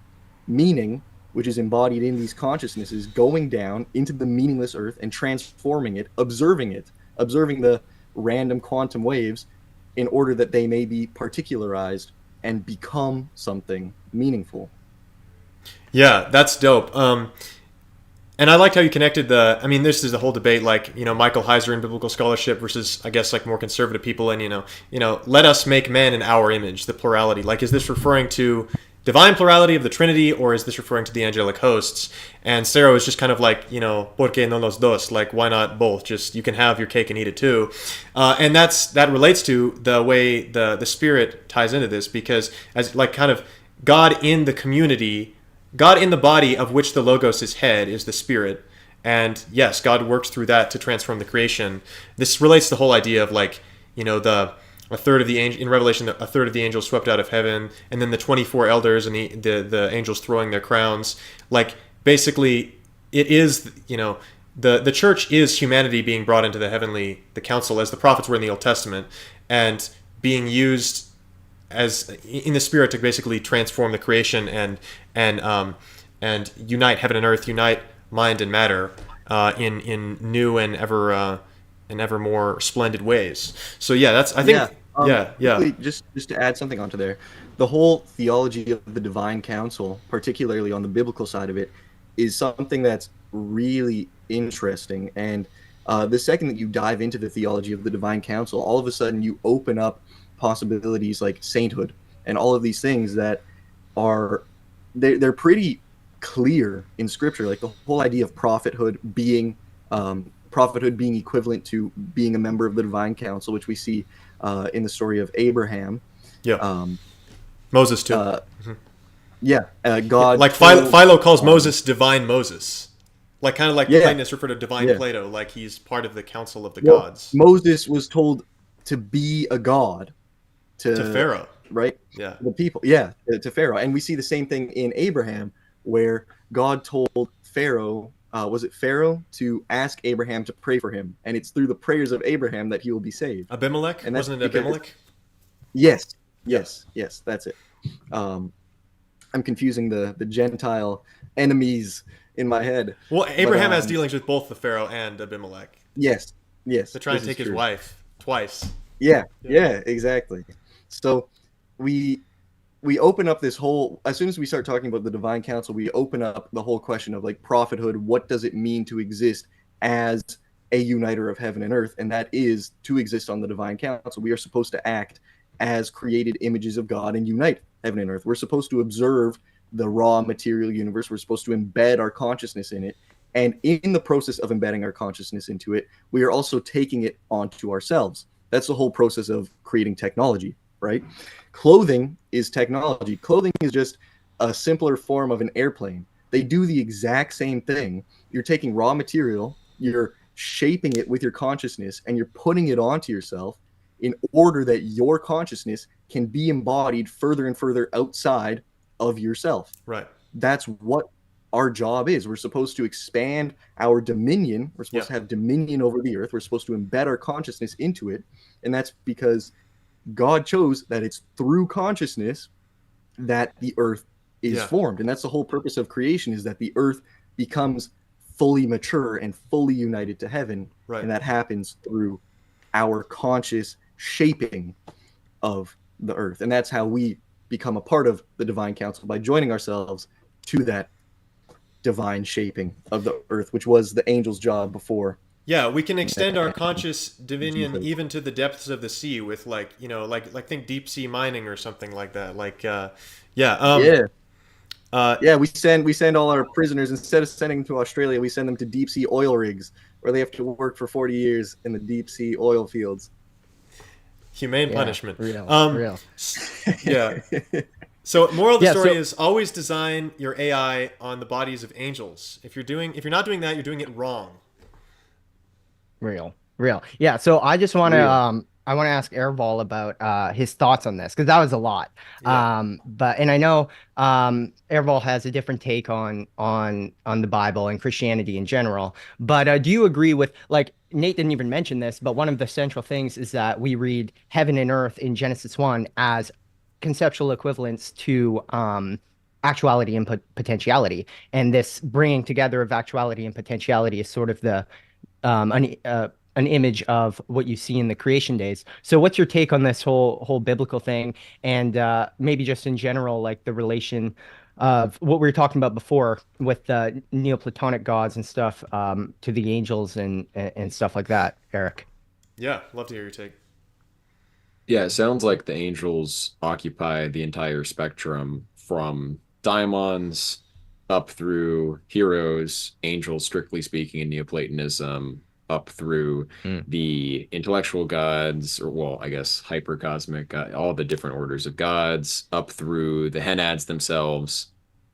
meaning, which is embodied in these consciousnesses, going down into the meaningless earth and transforming it, observing the random quantum waves in order that they may be particularized and become something meaningful. Yeah, that's dope. And I liked how you connected this is the whole debate, like, Michael Heiser in biblical scholarship versus, I guess, like more conservative people. And, let us make man in our image, the plurality. Like, is this referring to divine plurality of the Trinity, or is this referring to the angelic hosts? And Sarah was just kind of like, ¿por qué no los dos? Like, why not both? Just, you can have your cake and eat it too. And that relates to the way the Spirit ties into this, because as like kind of God in the community, God in the body of which the Logos is head is the Spirit. And yes, God works through that to transform the creation. This relates to the whole idea of like, a third of the angel in Revelation, a third of the angels swept out of heaven, and then the 24 elders and the angels throwing their crowns. Like, basically, it is, the church is humanity being brought into the council, as the prophets were in the Old Testament, and being used as in the Spirit to basically transform the creation and unite heaven and earth, unite mind and matter in new and ever more splendid ways. So yeah, that's I think Just to add something onto there, the whole theology of the divine council, particularly on the biblical side of it, is something that's really interesting. And the second that you dive into the theology of the divine council, all of a sudden you open up possibilities like sainthood and all of these things that are they're pretty clear in scripture, like the whole idea of prophethood being equivalent to being a member of the divine council, which we see in the story of Abraham. Yeah. Moses too. Yeah, God. Like told, Philo calls Moses divine Moses, like kind of like yeah, Platonists refer to divine yeah. Plato, like he's part of the council of the Well, gods. Moses was told to be a god To to Pharaoh, right yeah, the people, yeah, to Pharaoh, and we see the same thing in Abraham, where God told Pharaoh, was it Pharaoh, to ask Abraham to pray for him, and it's through the prayers of Abraham that he will be saved, Abimelech, and that's wasn't it because Abimelech? yes, Yeah. yes, that's it. Um, I'm confusing the Gentile enemies in my head, Well, but Abraham has dealings with both the Pharaoh and Abimelech. yes, They yes, try and this is take his true. wife twice. Yeah, Yeah. yeah, exactly. So we we open up this whole, as soon as we start talking about the divine council, we open up the whole question of like prophethood. What does it mean to exist as a uniter of heaven and earth? And that is to exist on the divine council. We are supposed to act as created images of God and unite heaven and earth. We're supposed to observe the raw material universe. We're supposed to embed our consciousness in it. And in the process of embedding our consciousness into it, we are also taking it onto ourselves. That's the whole process of creating technology, right? Clothing is technology. Clothing is just a simpler form of an airplane. They do the exact same thing. You're taking raw material, you're shaping it with your consciousness, and you're putting it onto yourself in order that your consciousness can be embodied further and further outside of yourself. Right. That's what our job is. We're supposed to expand our dominion. We're supposed Yeah. to have dominion over the earth. We're supposed to embed our consciousness into it. And that's because God chose that it's through consciousness that the earth is Yeah. formed. And that's the whole purpose of creation, is that the earth becomes fully mature and fully united to heaven. Right. And that happens through our conscious shaping of the earth. And that's how we become a part of the divine council, by joining ourselves to that divine shaping of the earth, which was the angel's job before. Yeah, we can extend our conscious dominion Jesus. even to the depths of the sea with like, you know, like think deep sea mining or something like that. Like yeah. Yeah, we send all our prisoners, instead of sending them to Australia, we send them to deep sea oil rigs where they have to work for 40 years in the deep sea oil fields. Humane Yeah, punishment. real. Yeah. So moral of the Yeah, story so- is always design your AI on the bodies of angels. If you're not doing that, you're doing it wrong. Real. Yeah. So I just want to Real. I want to ask Airvoll about his thoughts on this, because that was a lot. Yeah. And I know Airvoll has a different take on the Bible and Christianity in general. But do you agree with, like, Nate didn't even mention this, but one of the central things is that we read heaven and earth in Genesis 1 as conceptual equivalents to actuality and potentiality, and this bringing together of actuality and potentiality is sort of the an image of what you see in the creation days. So what's your take on this whole biblical thing, and maybe just in general, like the relation of what we were talking about before with the Neoplatonic gods and stuff, to the angels and stuff like that, Eric? Yeah, love to hear your take. Yeah, it sounds like the angels occupy the entire spectrum from daimons up through heroes, angels, strictly speaking, in Neoplatonism, up through Mm. the intellectual gods, or, well, I guess hypercosmic, all the different orders of gods, up through the Henads themselves,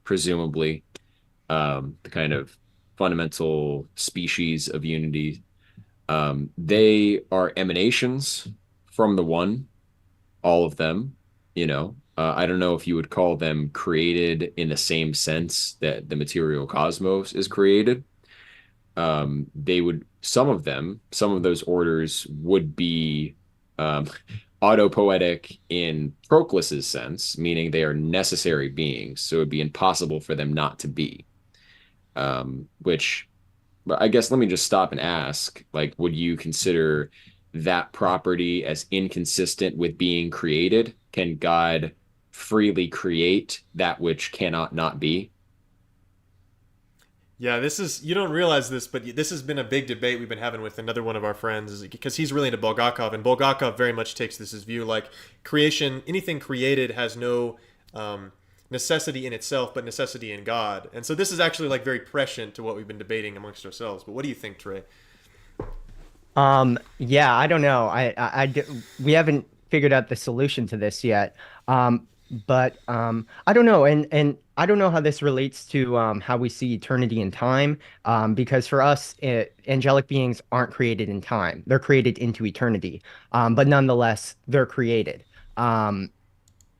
presumably, the kind of fundamental species of unity. They are emanations from the one, all of them, you know. I don't know if you would call them created in the same sense that the material cosmos is created. They would, some of them, some of those orders would be um, autopoetic in Proclus's sense, meaning they are necessary beings. So it would be impossible for them not to be. Which, but I guess let me just stop and ask, like, would you consider that property as inconsistent with being created? Can God freely create that which cannot not be? Yeah, you don't realize this, but this has been a big debate we've been having with another one of our friends, because he's really into Bulgakov, and Bulgakov very much takes this as view, like creation, anything created has no necessity in itself, but necessity in God. And so this is actually like very prescient to what we've been debating amongst ourselves. But what do you think, Trey? Yeah, I don't know. We haven't figured out the solution to this yet. But I don't know, and I don't know how this relates to how we see eternity and time, because for us, angelic beings aren't created in time; they're created into eternity. But nonetheless, they're created. Um,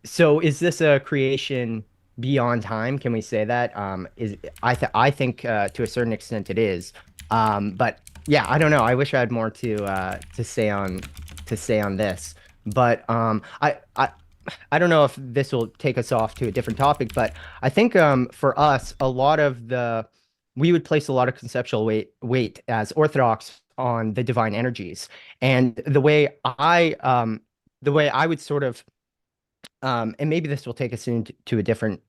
so is this a creation beyond time? Can we say that? I think to a certain extent it is. But yeah, I don't know. I wish I had more to say on this. But I don't know if this will take us off to a different topic, but I think for us, a lot of the we would place a lot of conceptual weight as Orthodox on the divine energies, and the way I would sort of and maybe this will take us into to a different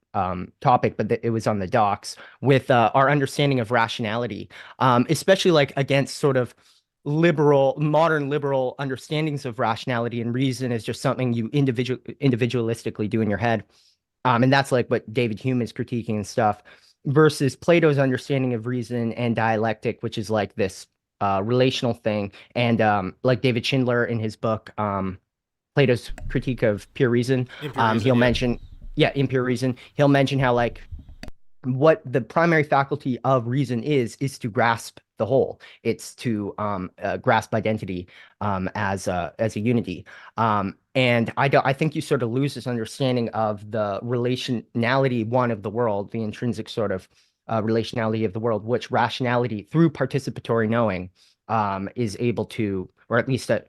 topic, but it was on the docs with our understanding of rationality, especially like against sort of modern liberal understandings of rationality and reason is just something you individualistically do in your head. And that's like what David Hume is critiquing and stuff, versus Plato's understanding of reason and dialectic, which is like this relational thing. And like David Schindler in his book, Plato's critique of pure reason. Impure reason, He'll yeah. mention, yeah, impure reason. He'll mention how like what the primary faculty of reason is to grasp the whole. It's to grasp identity as a unity. And I think you sort of lose this understanding of the relationality one of the world, the intrinsic sort of relationality of the world, which rationality through participatory knowing is able to, or at least at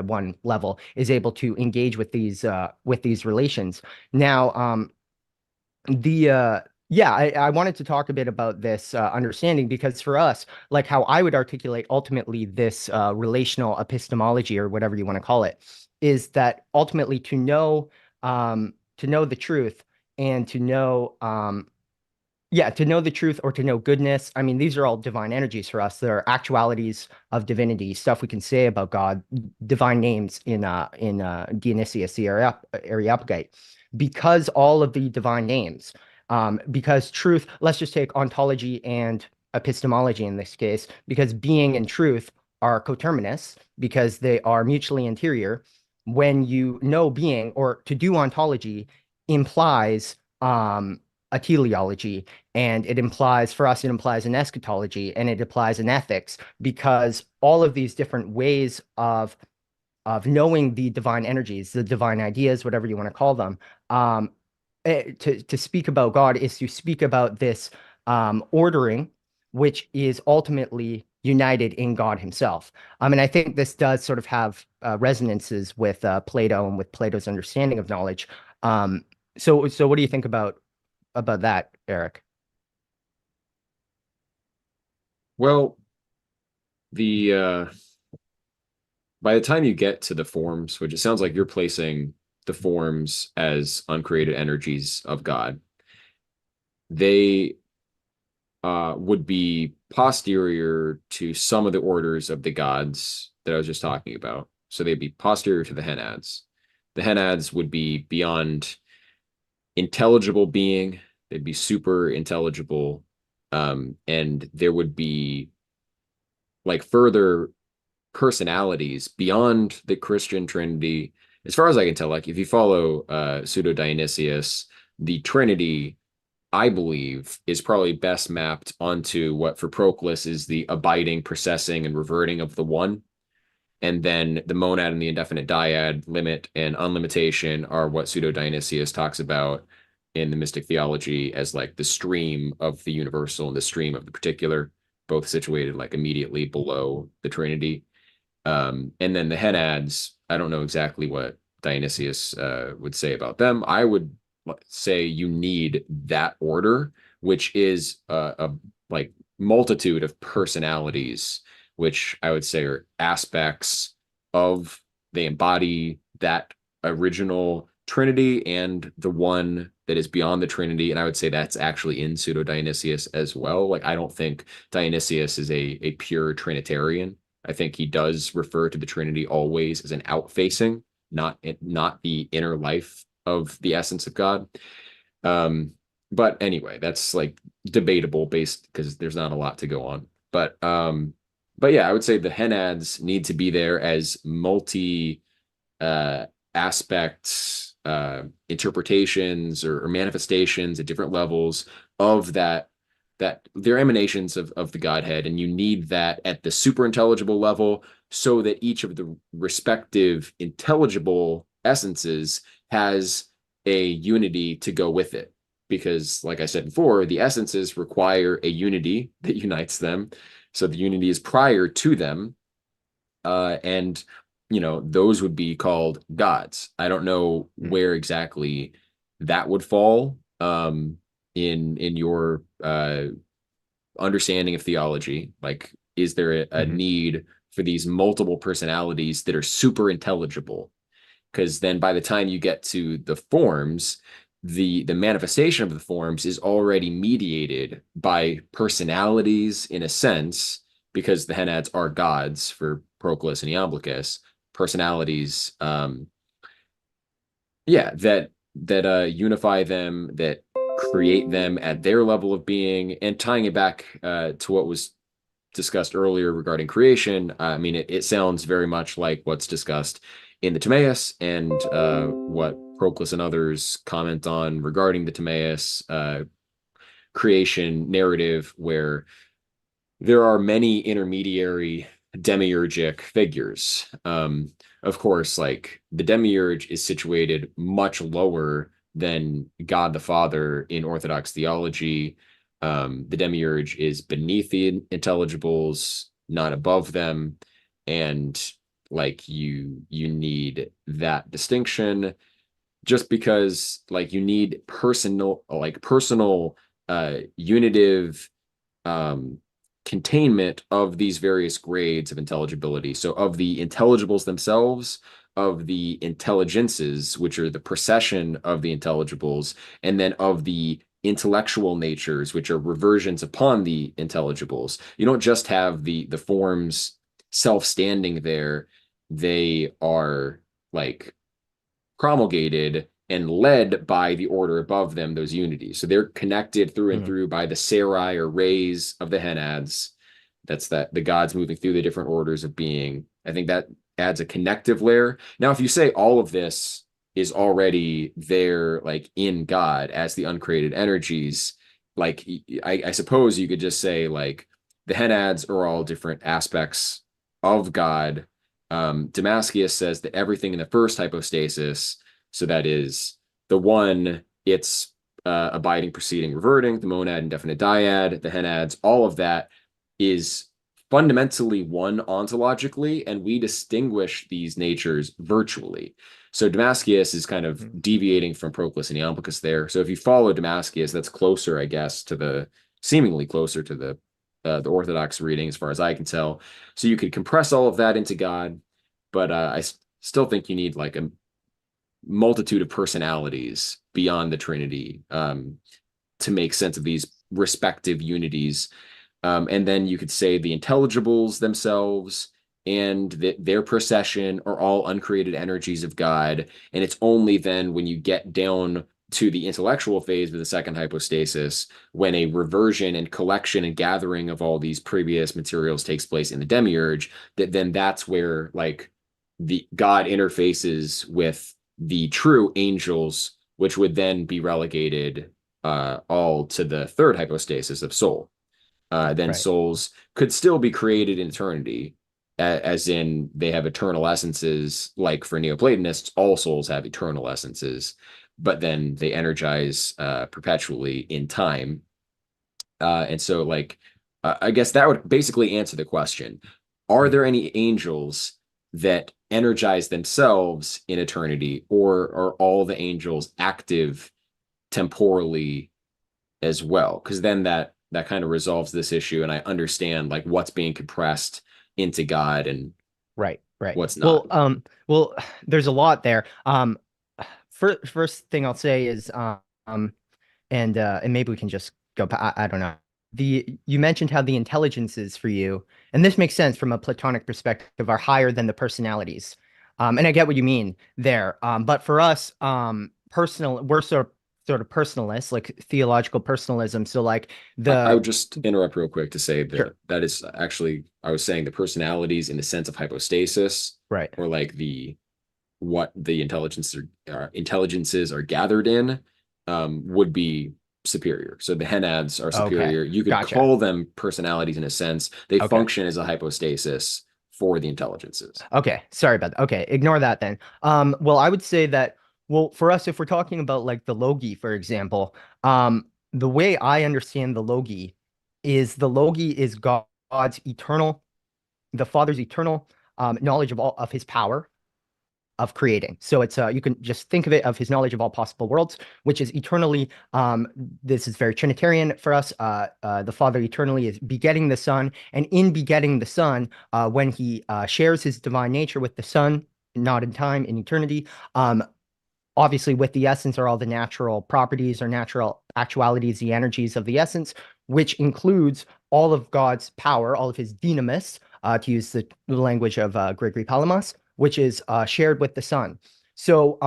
one level, is able to engage with these relations. Now, the yeah, I wanted to talk a bit about this understanding because for us, like how I would articulate ultimately this relational epistemology or whatever you want to call it, is that ultimately to know the truth and to know yeah, to know the truth or to know goodness. I mean, these are all divine energies for us. They're actualities of divinity, stuff we can say about God, divine names in Dionysius the Areopagite. Because all of the divine names, because truth, let's just take ontology and epistemology in this case, because being and truth are coterminous, because they are mutually interior. When you know being, or to do ontology implies a teleology, and it implies, for us, it implies an eschatology, and it implies an ethics, because all of these different ways of knowing the divine energies, the divine ideas, whatever you want to call them, to speak about God is to speak about this ordering, which is ultimately united in God Himself. And I think this does sort of have resonances with Plato and with Plato's understanding of knowledge. So what do you think about that, Eric? Well, the by the time you get to the forms, which it sounds like you're placing the forms as uncreated energies of God, they would be posterior to some of the orders of the gods that I was just talking about. So they'd be posterior to the Henads. The Henads would be beyond intelligible being, they'd be super intelligible, and there would be like further personalities beyond the Christian Trinity. As far as I can tell, like if you follow Pseudo Dionysius, the Trinity, I believe, is probably best mapped onto what for Proclus is the abiding, processing, and reverting of the one. And then the monad and the indefinite dyad, limit and unlimitation, are what Pseudo Dionysius talks about in the mystic theology as like the stream of the universal and the stream of the particular, both situated like immediately below the Trinity. And then the Henads, I don't know exactly what Dionysius would say about them. I would say you need that order, which is a like multitude of personalities, which I would say are aspects of, they embody that original Trinity and the one that is beyond the Trinity. And I would say that's actually in Pseudo Dionysius as well. Like, I don't think Dionysius is a pure Trinitarian. I think he does refer to the Trinity always as an outfacing, not the inner life of the essence of God. But anyway, that's like debatable based because there's not a lot to go on. But yeah, I would say the Henads need to be there as multi aspects interpretations or manifestations at different levels of that they're emanations of the Godhead, and you need that at the super intelligible level so that each of the respective intelligible essences has a unity to go with it. Because, like I said before, the essences require a unity that unites them. So the unity is prior to them. And, those would be called gods. I don't know where exactly that would fall in your understanding of theology. Like, is there a need for these multiple personalities that are super intelligible? Because then by the time you get to the forms, the manifestation of the forms is already mediated by personalities in a sense, because the Henads are gods for Proclus and Iamblichus, personalities that unify them, that create them at their level of being. And tying it back to what was discussed earlier regarding creation, I mean, it sounds very much like what's discussed in the Timaeus, and what Proclus and others comment on regarding the Timaeus creation narrative, where there are many intermediary demiurgic figures. Of course, like, the demiurge is situated much lower than God the Father in Orthodox theology. The demiurge is beneath the intelligibles, not above them. And like, you need that distinction, just because, like, you need personal unitive containment of these various grades of intelligibility. So of the intelligibles themselves, of the intelligences, which are the procession of the intelligibles, and then of the intellectual natures, which are reversions upon the intelligibles. You don't just have the forms self-standing there. They are, like, promulgated and led by the order above them, those unities. So they're connected through and through by the serai or rays of the Henads. That's the gods moving through the different orders of being. I think that adds a connective layer. Now, if you say all of this is already there, like, in God as the uncreated energies, like, I suppose you could just say, like, the Henads are all different aspects of God. Damascus says that everything in the first hypostasis, so that is the one, it's abiding, proceeding, reverting, the monad, indefinite dyad, the Henads, all of that is fundamentally one ontologically, and we distinguish these natures virtually. So Damascus is kind of deviating from Proclus and Iamblichus there. So if you follow Damascus, that's closer, I guess, seemingly closer to the Orthodox reading, as far as I can tell. So you could compress all of that into God, but I still think you need, like, a multitude of personalities beyond the Trinity to make sense of these respective unities. And then you could say the intelligibles themselves and their procession are all uncreated energies of God. And it's only then when you get down to the intellectual phase of the second hypostasis, when a reversion and collection and gathering of all these previous materials takes place in the demiurge, that's where, like, the God interfaces with the true angels, which would then be relegated all to the third hypostasis of soul. Then souls could still be created in eternity, as in they have eternal essences. Like, for Neoplatonists, all souls have eternal essences, but then they energize perpetually in time. And so, like, I guess that would basically answer the question. Are there any angels that energize themselves in eternity, or are all the angels active temporally as well? Because then that kind of resolves this issue, and I understand, like, what's being compressed into God and what's not. Well, there's a lot there. First thing I'll say is and maybe we can just go. I don't know. You mentioned how the intelligences for you, and this makes sense from a Platonic perspective, are higher than the personalities. And I get what you mean there. But for us, we're sort of personalists, like theological personalism. So, like, I would just interrupt real quick to say that Sure. that is actually, I was saying the personalities in the sense of hypostasis, Right. or like the what the intelligences are gathered in would be superior. So the henads are Okay, superior. You could gotcha. call them personalities in a sense. They Okay. function as a hypostasis for the intelligences. Okay, sorry about that. Okay, ignore that then. Well, I would say that, well, for us, if we're talking about like the logi, for example, the way I understand the logi is God's eternal, the Father's eternal knowledge of all of his power of creating. So it's you can just think of it of his knowledge of all possible worlds, which is eternally. This is very Trinitarian for us. The Father eternally is begetting the Son, and in begetting the Son, when he shares his divine nature with the Son, not in time, in eternity. Obviously, with the essence are all the natural properties or natural actualities, the energies of the essence, which includes all of God's power, all of his dynamis, to use the language of Gregory Palamas, which is shared with the Son. So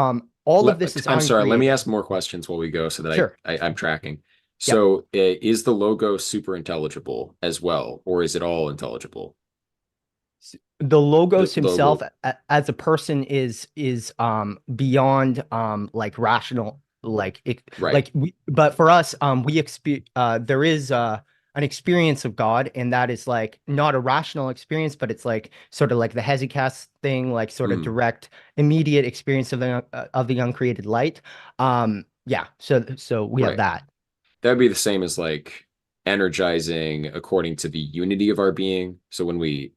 all of this is I'm sorry, let me uncreated. ask more questions while we go so that Sure. I'm tracking. Yep. So is the logo super intelligible as well, or is it all intelligible? The Logos The himself logo. as a person is beyond like rational Right. like but for us there is an experience of God, and that is like not a rational experience, but it's like sort of like the Hesychast thing, like sort of Mm. direct immediate experience of the uncreated light. Yeah, so we have Right. that. That would be the same as like energizing according to the unity of our being. So when we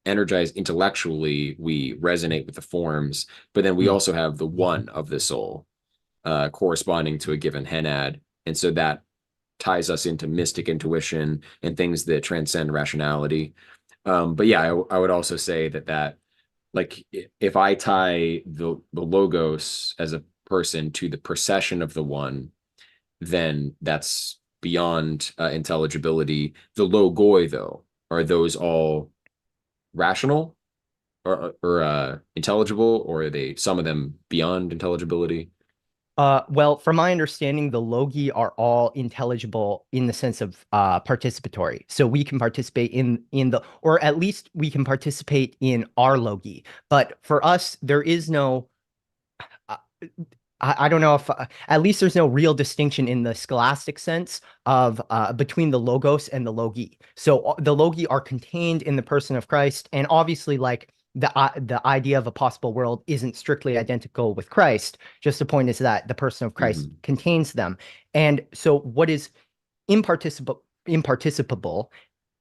energize intellectually, we resonate with the forms, but then we Mm. also have the one of the soul corresponding to a given henad. And so that ties us into mystic intuition and things that transcend rationality. But yeah, I would also say that like if I tie the logos as a person to the procession of the one, then that's beyond intelligibility. The logoi, though, are those all rational or intelligible, or are they some of them beyond intelligibility? Well, from my understanding, the logi are all intelligible in the sense of participatory. So we can participate in the, or at least we can participate in our logi. But for us, there is no. Uh, I don't know if at least there's no real distinction in the scholastic sense of between the logos and the logi. So the logi are contained in the person of Christ, and obviously, like the idea of a possible world isn't strictly identical with Christ. Just the point is that the person of Christ Mhm. contains them, and so what is imparticipable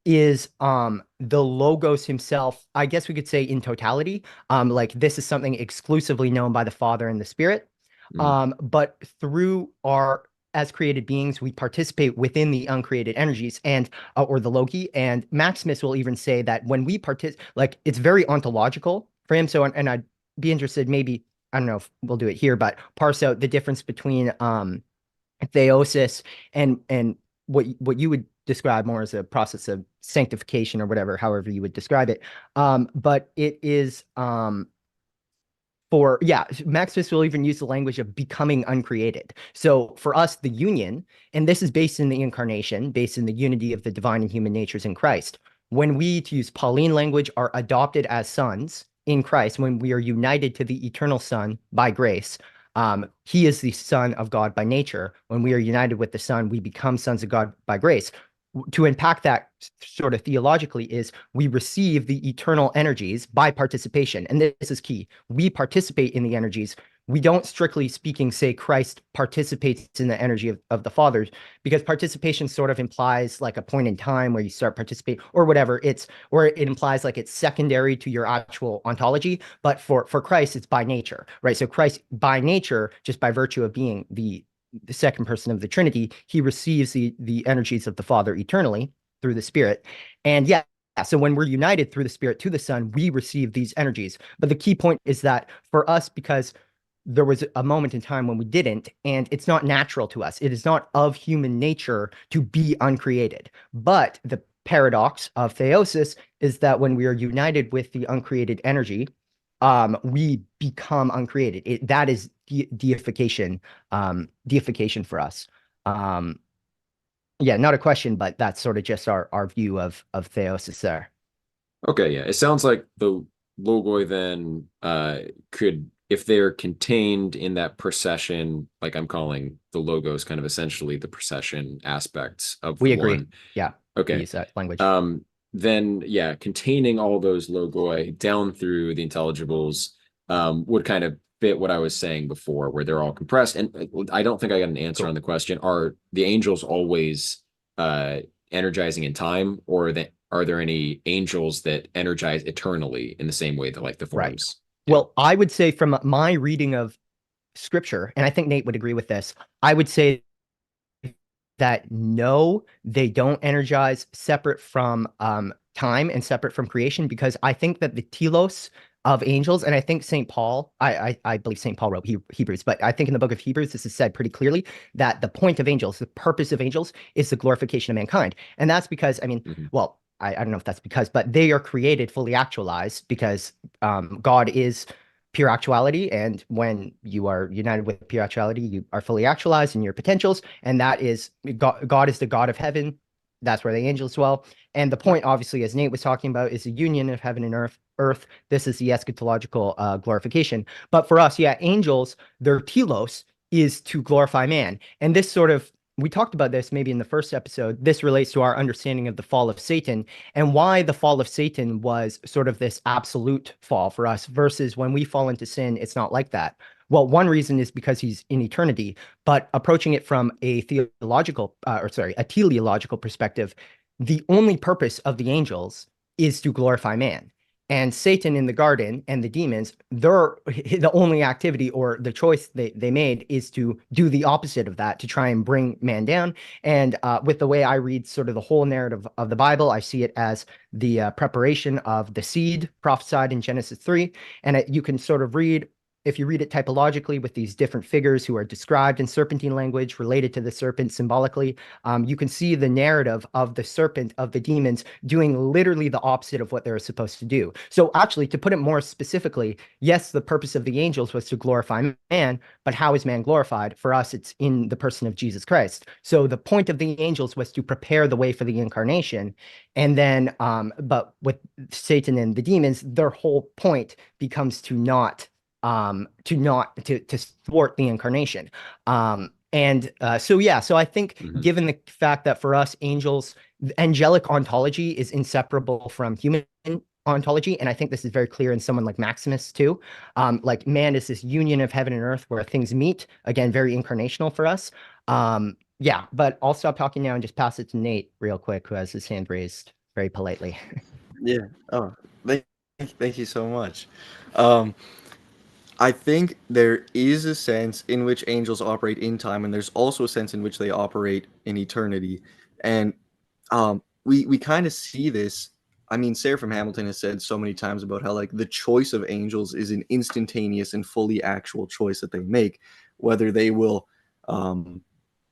is the logos himself. I guess we could say in totality. Like this is something exclusively known by the Father and the Spirit. Mhm. But through our as created beings, we participate within the uncreated energies and or the Loki. And Maximus will even say that when we participate, like it's very ontological for him. So, and I'd be interested, maybe I don't know if we'll do it here, but parse out the difference between theosis and what you would describe more as a process of sanctification or whatever, however you would describe it. But it is for yeah, Maximus will even use the language of becoming uncreated. So for us, the union, and this is based in the incarnation, based in the unity of the divine and human natures in Christ. When we, to use Pauline language, are adopted as sons in Christ, when we are united to the eternal Son by grace, he is the Son of God by nature. When we are united with the Son, we become sons of God by grace. To unpack that sort of theologically is we receive the eternal energies by participation. And this is key. We participate in the energies. We don't, strictly speaking, say Christ participates in the energy of the Father, because participation sort of implies like a point in time where you start participating or whatever. Or it implies like it's secondary to your actual ontology. But for Christ, it's by nature, right? So Christ by nature, just by virtue of being the second person of the Trinity, he receives the energies of the Father eternally through the Spirit. And yeah, so when we're united through the Spirit to the Son, we receive these energies. But the key point is that for us, because there was a moment in time when we didn't, and it's not natural to us. It is not of human nature to be uncreated. But the paradox of theosis is that when we are united with the uncreated energy, we become uncreated. That is deification, deification for us. Um, yeah, not a question, but that's sort of just our view of theosis there. Okay, yeah. It sounds like logoi then could, if they're contained in that procession, like I'm calling the logos kind of essentially the procession aspects of the We agree. one. Yeah. We Okay. use that language. Then yeah, containing all those logoi down through the intelligibles would kind of fit what I was saying before, where they're all compressed. And I don't think I got an answer Cool. on the question. Are the angels always energizing in time, or are there any angels that energize eternally in the same way that like the Right. forms? Well, I would say from my reading of scripture, and I think Nate would agree with this, I would say that no, they don't energize separate from time and separate from creation, because I think that the telos of angels, and I think St. Paul, I believe St. Paul wrote Hebrews, but I think in the book of Hebrews, this is said pretty clearly that the point of angels, the purpose of angels is the glorification of mankind. And that's because, I mean, well, I don't know if that's because, but they are created fully actualized because God is pure actuality. And when you are united with pure actuality, you are fully actualized in your potentials. And that is God is the God of heaven. That's where the angels dwell. And the point, obviously, as Nate was talking about, is the union of heaven and earth. This is the eschatological glorification. But for us, yeah, angels, their telos is to glorify man. And this sort of, we talked about this maybe in the first episode. This relates to our understanding of the fall of Satan and why the fall of Satan was sort of this absolute fall for us versus when we fall into sin, it's not like that. Well, one reason is because he's in eternity, but approaching it from a theological, a teleological perspective, the only purpose of the angels is to glorify man. And Satan in the garden and the demons, the only activity or the choice they made is to do the opposite of that, to try and bring man down. And with the way I read sort of the whole narrative of the Bible, I see it as the preparation of the seed prophesied in Genesis 3. And you can sort of read, if you read it typologically with these different figures who are described in serpentine language related to the serpent symbolically, you can see the narrative of the serpent, of the demons, doing literally the opposite of what they're supposed to do. So actually, to put it more specifically, yes, the purpose of the angels was to glorify man, but how is man glorified? For us, it's in the person of Jesus Christ. So the point of the angels was to prepare the way for the incarnation. And then, but with Satan and the demons, their whole point becomes to thwart the incarnation. So I think given the fact that for us, angels, angelic ontology is inseparable from human ontology, and I think this is very clear in someone like Maximus too. Like man is this union of heaven and earth where things meet, again, very incarnational for us. But I'll stop talking now and just pass it to Nate real quick, who has his hand raised very politely. Yeah. Oh, thank you so much. I think there is a sense in which angels operate in time, and there's also a sense in which they operate in eternity. And we kind of see this. I mean, Sarah from Hamilton has said so many times about how like the choice of angels is an instantaneous and fully actual choice that they make, whether they will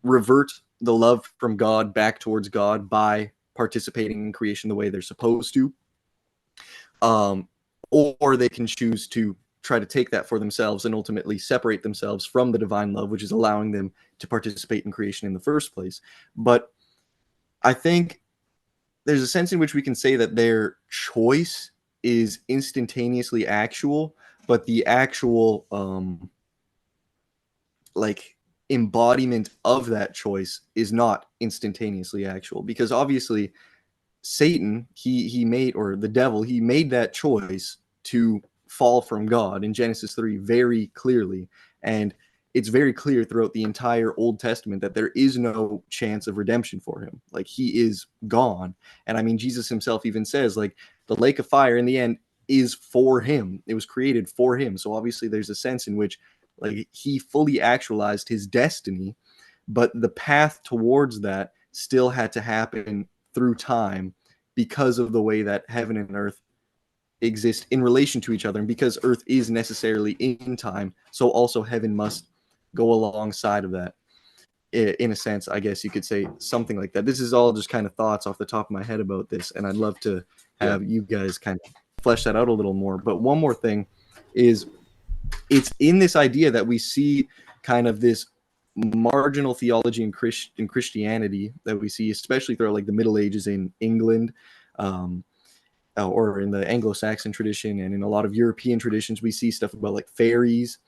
revert the love from God back towards God by participating in creation the way they're supposed to, or they can choose to try to take that for themselves and ultimately separate themselves from the divine love, which is allowing them to participate in creation in the first place. But I think there's a sense in which we can say that their choice is instantaneously actual, but the actual like embodiment of that choice is not instantaneously actual, because obviously Satan, he made, or the devil, he made that choice to fall from God in Genesis 3 very clearly. And it's very clear throughout the entire Old Testament that there is no chance of redemption for him. Like he is gone. And I mean, Jesus himself even says, like, the lake of fire in the end is for him. It was created for him. So obviously there's a sense in which like he fully actualized his destiny, but the path towards that still had to happen through time because of the way that heaven and earth exist in relation to each other, and because earth is necessarily in time, so also heaven must go alongside of that. In a sense, I guess you could say something like that. This is all just kind of thoughts off the top of my head about this, and I'd love to have you guys kind of flesh that out a little more. But one more thing is, it's in this idea that we see kind of this marginal theology in Christianity that we see, especially throughout like the Middle Ages in England, or in the Anglo-Saxon tradition and in a lot of European traditions, we see stuff about like fairies.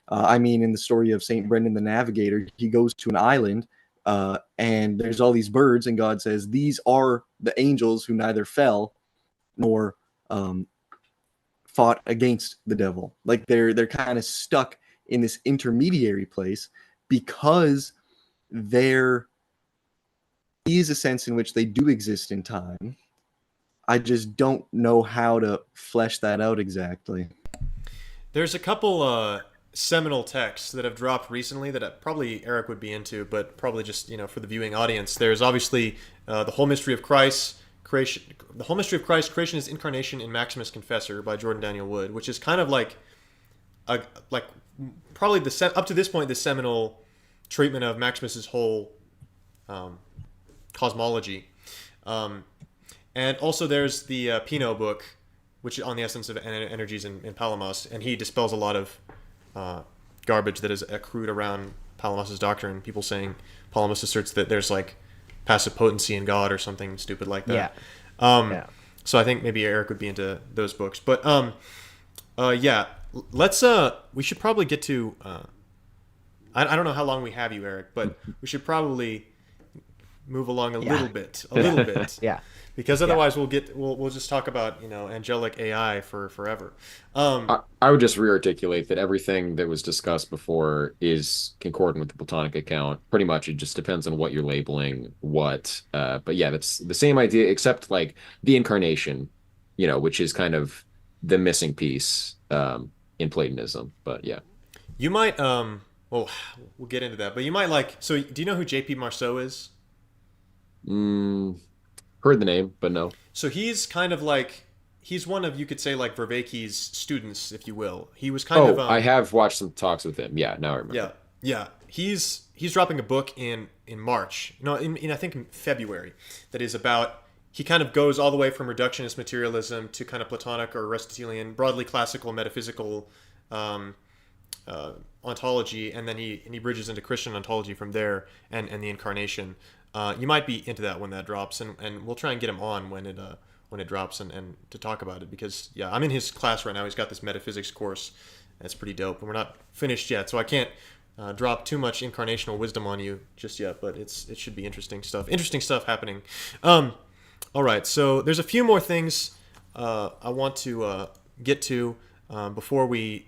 I mean, in the story of Saint Brendan the Navigator, he goes to an island and there's all these birds, and God says, "These are the angels who neither fell nor fought against the devil." Like they're kind of stuck in this intermediary place because there is a sense in which they do exist in time. I just don't know how to flesh that out exactly. There's a couple seminal texts that have dropped recently that probably Eric would be into, but probably just for the viewing audience. There's obviously the whole mystery of Christ, creation, the whole mystery of Christ, creation, His incarnation in Maximus Confessor by Jordan Daniel Wood, which is kind of like probably up to this point the seminal treatment of Maximus's whole cosmology. And also there's the Pino book, which is on the essence of energies in Palamos, and he dispels a lot of garbage that is accrued around Palamos's doctrine. People saying Palamos asserts that there's like passive potency in God or something stupid like that. Yeah. So I think maybe Eric would be into those books. But yeah, let's we should probably get to I don't know how long we have you, Eric, but we should probably move along a little bit. Yeah. Because otherwise we'll just talk about angelic AI for forever. I would just rearticulate that everything that was discussed before is concordant with the Platonic account. Pretty much, it just depends on what you're labeling what. But yeah, that's the same idea, except like the incarnation, which is kind of the missing piece in Platonism. But yeah, you might well, we'll get into that. But you might so do you know who J.P. Marceau is? Heard the name, but no. So he's kind of he's one of, you could say, like Vervaeke's students, if you will. He was kind of I have watched some talks with him. Yeah, now I remember. Yeah. He's dropping a book in March. No, in I think in February, that is about, he kind of goes all the way from reductionist materialism to kind of Platonic or Aristotelian, broadly classical metaphysical ontology, and then he bridges into Christian ontology from there and the incarnation. You might be into that when that drops, and we'll try and get him on when it drops and to talk about it, because I'm in his class right now. He's got this metaphysics course that's pretty dope, and we're not finished yet, so I can't drop too much incarnational wisdom on you just yet, but it should be interesting stuff happening. All right, so there's a few more things I want to get to before we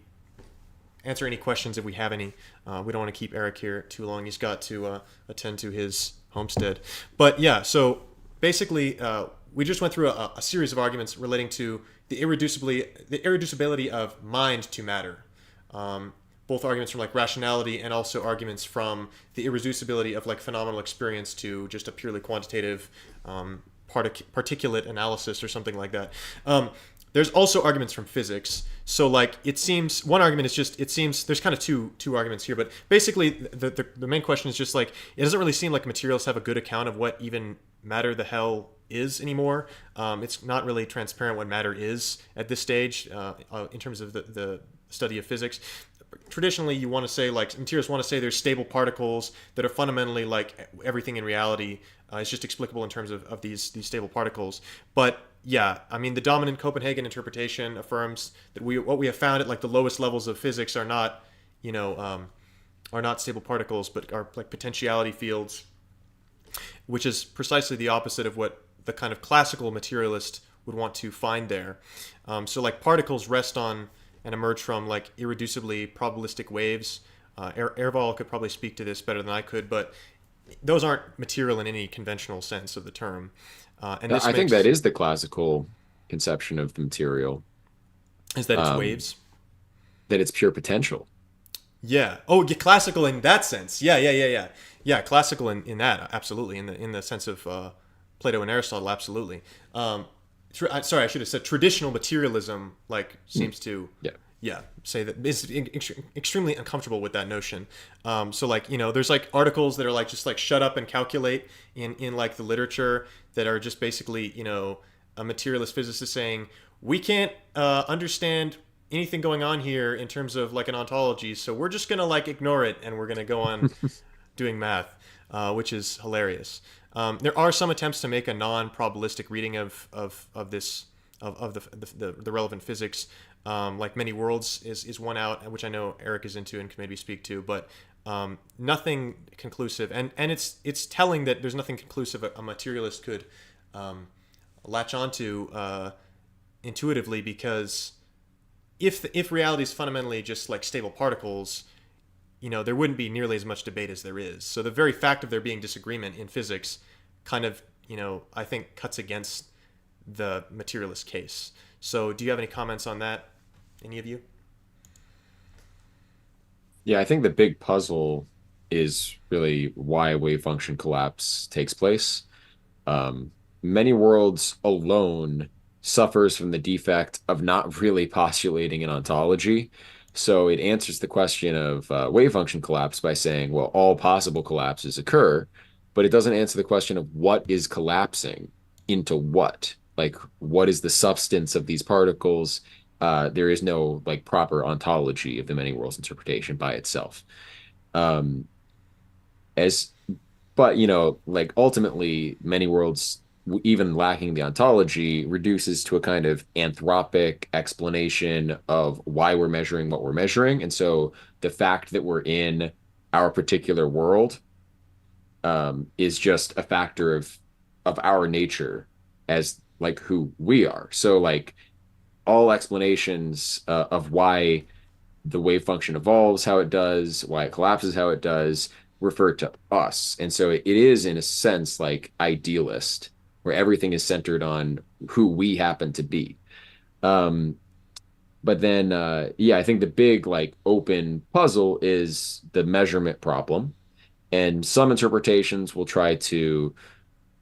answer any questions if we have any. We don't want to keep Eric here too long. He's got to attend to his homestead. But yeah, so basically we just went through a series of arguments relating to the irreducibility of mind to matter. Both arguments from like rationality, and also arguments from the irreducibility of like phenomenal experience to just a purely quantitative particulate analysis or something like that. There's also arguments from physics. So like it seems one argument is just, it seems there's kind of two arguments here, but basically the main question is just like, it doesn't really seem like materialists have a good account of what even matter the hell is anymore. It's not really transparent what matter is at this stage in terms of the study of physics. Traditionally, you want to say, like, materialists want to say there's stable particles that are fundamentally like everything in reality is just explicable in terms of these stable particles. But yeah, I mean, the dominant Copenhagen interpretation affirms that what we have found at like the lowest levels of physics are not, are not stable particles, but are like potentiality fields, which is precisely the opposite of what the kind of classical materialist would want to find there. So like particles rest on and emerge from like irreducibly probabilistic waves. Aarvoll could probably speak to this better than I could, but those aren't material in any conventional sense of the term. And this I think that is the classical conception of the material. Is that it's waves? That it's pure potential. Yeah. Oh, classical in that sense. Yeah. Yeah, classical in that, absolutely. In the sense of Plato and Aristotle, absolutely. Sorry, I should have said traditional materialism, like, seems to say that is extremely uncomfortable with that notion. So like, there's like articles that are like just like shut up and calculate in like the literature that are just basically, a materialist physicist saying we can't understand anything going on here in terms of like an ontology, so we're just gonna like ignore it and we're gonna go on doing math, which is hilarious. There are some attempts to make a non-probabilistic reading of this the relevant physics. Like many worlds is one out, which I know Eric is into and can maybe speak to, but nothing conclusive. And it's telling that there's nothing conclusive a materialist could latch onto intuitively, because if reality is fundamentally just like stable particles, there wouldn't be nearly as much debate as there is. So the very fact of there being disagreement in physics kind of, I think cuts against the materialist case. So do you have any comments on that, any of you? Yeah, I think the big puzzle is really why a wave function collapse takes place. Um, Many worlds alone suffers from the defect of not really postulating an ontology. So it answers the question of wave function collapse by saying, well, all possible collapses occur, but it doesn't answer the question of what is collapsing into what. Like, what is the substance of these particles? There is no like proper ontology of the many worlds interpretation by itself. Um, as but like ultimately many worlds, even lacking the ontology, reduces to a kind of anthropic explanation of why we're measuring what we're measuring. And so the fact that we're in our particular world is just a factor of our nature as like who we are. So like all explanations of why the wave function evolves how it does, why it collapses how it does, refer to us. And so it is, in a sense, like idealist, where everything is centered on who we happen to be. Um, but then, yeah, I think the big, like, open puzzle is the measurement problem. And some interpretations will try to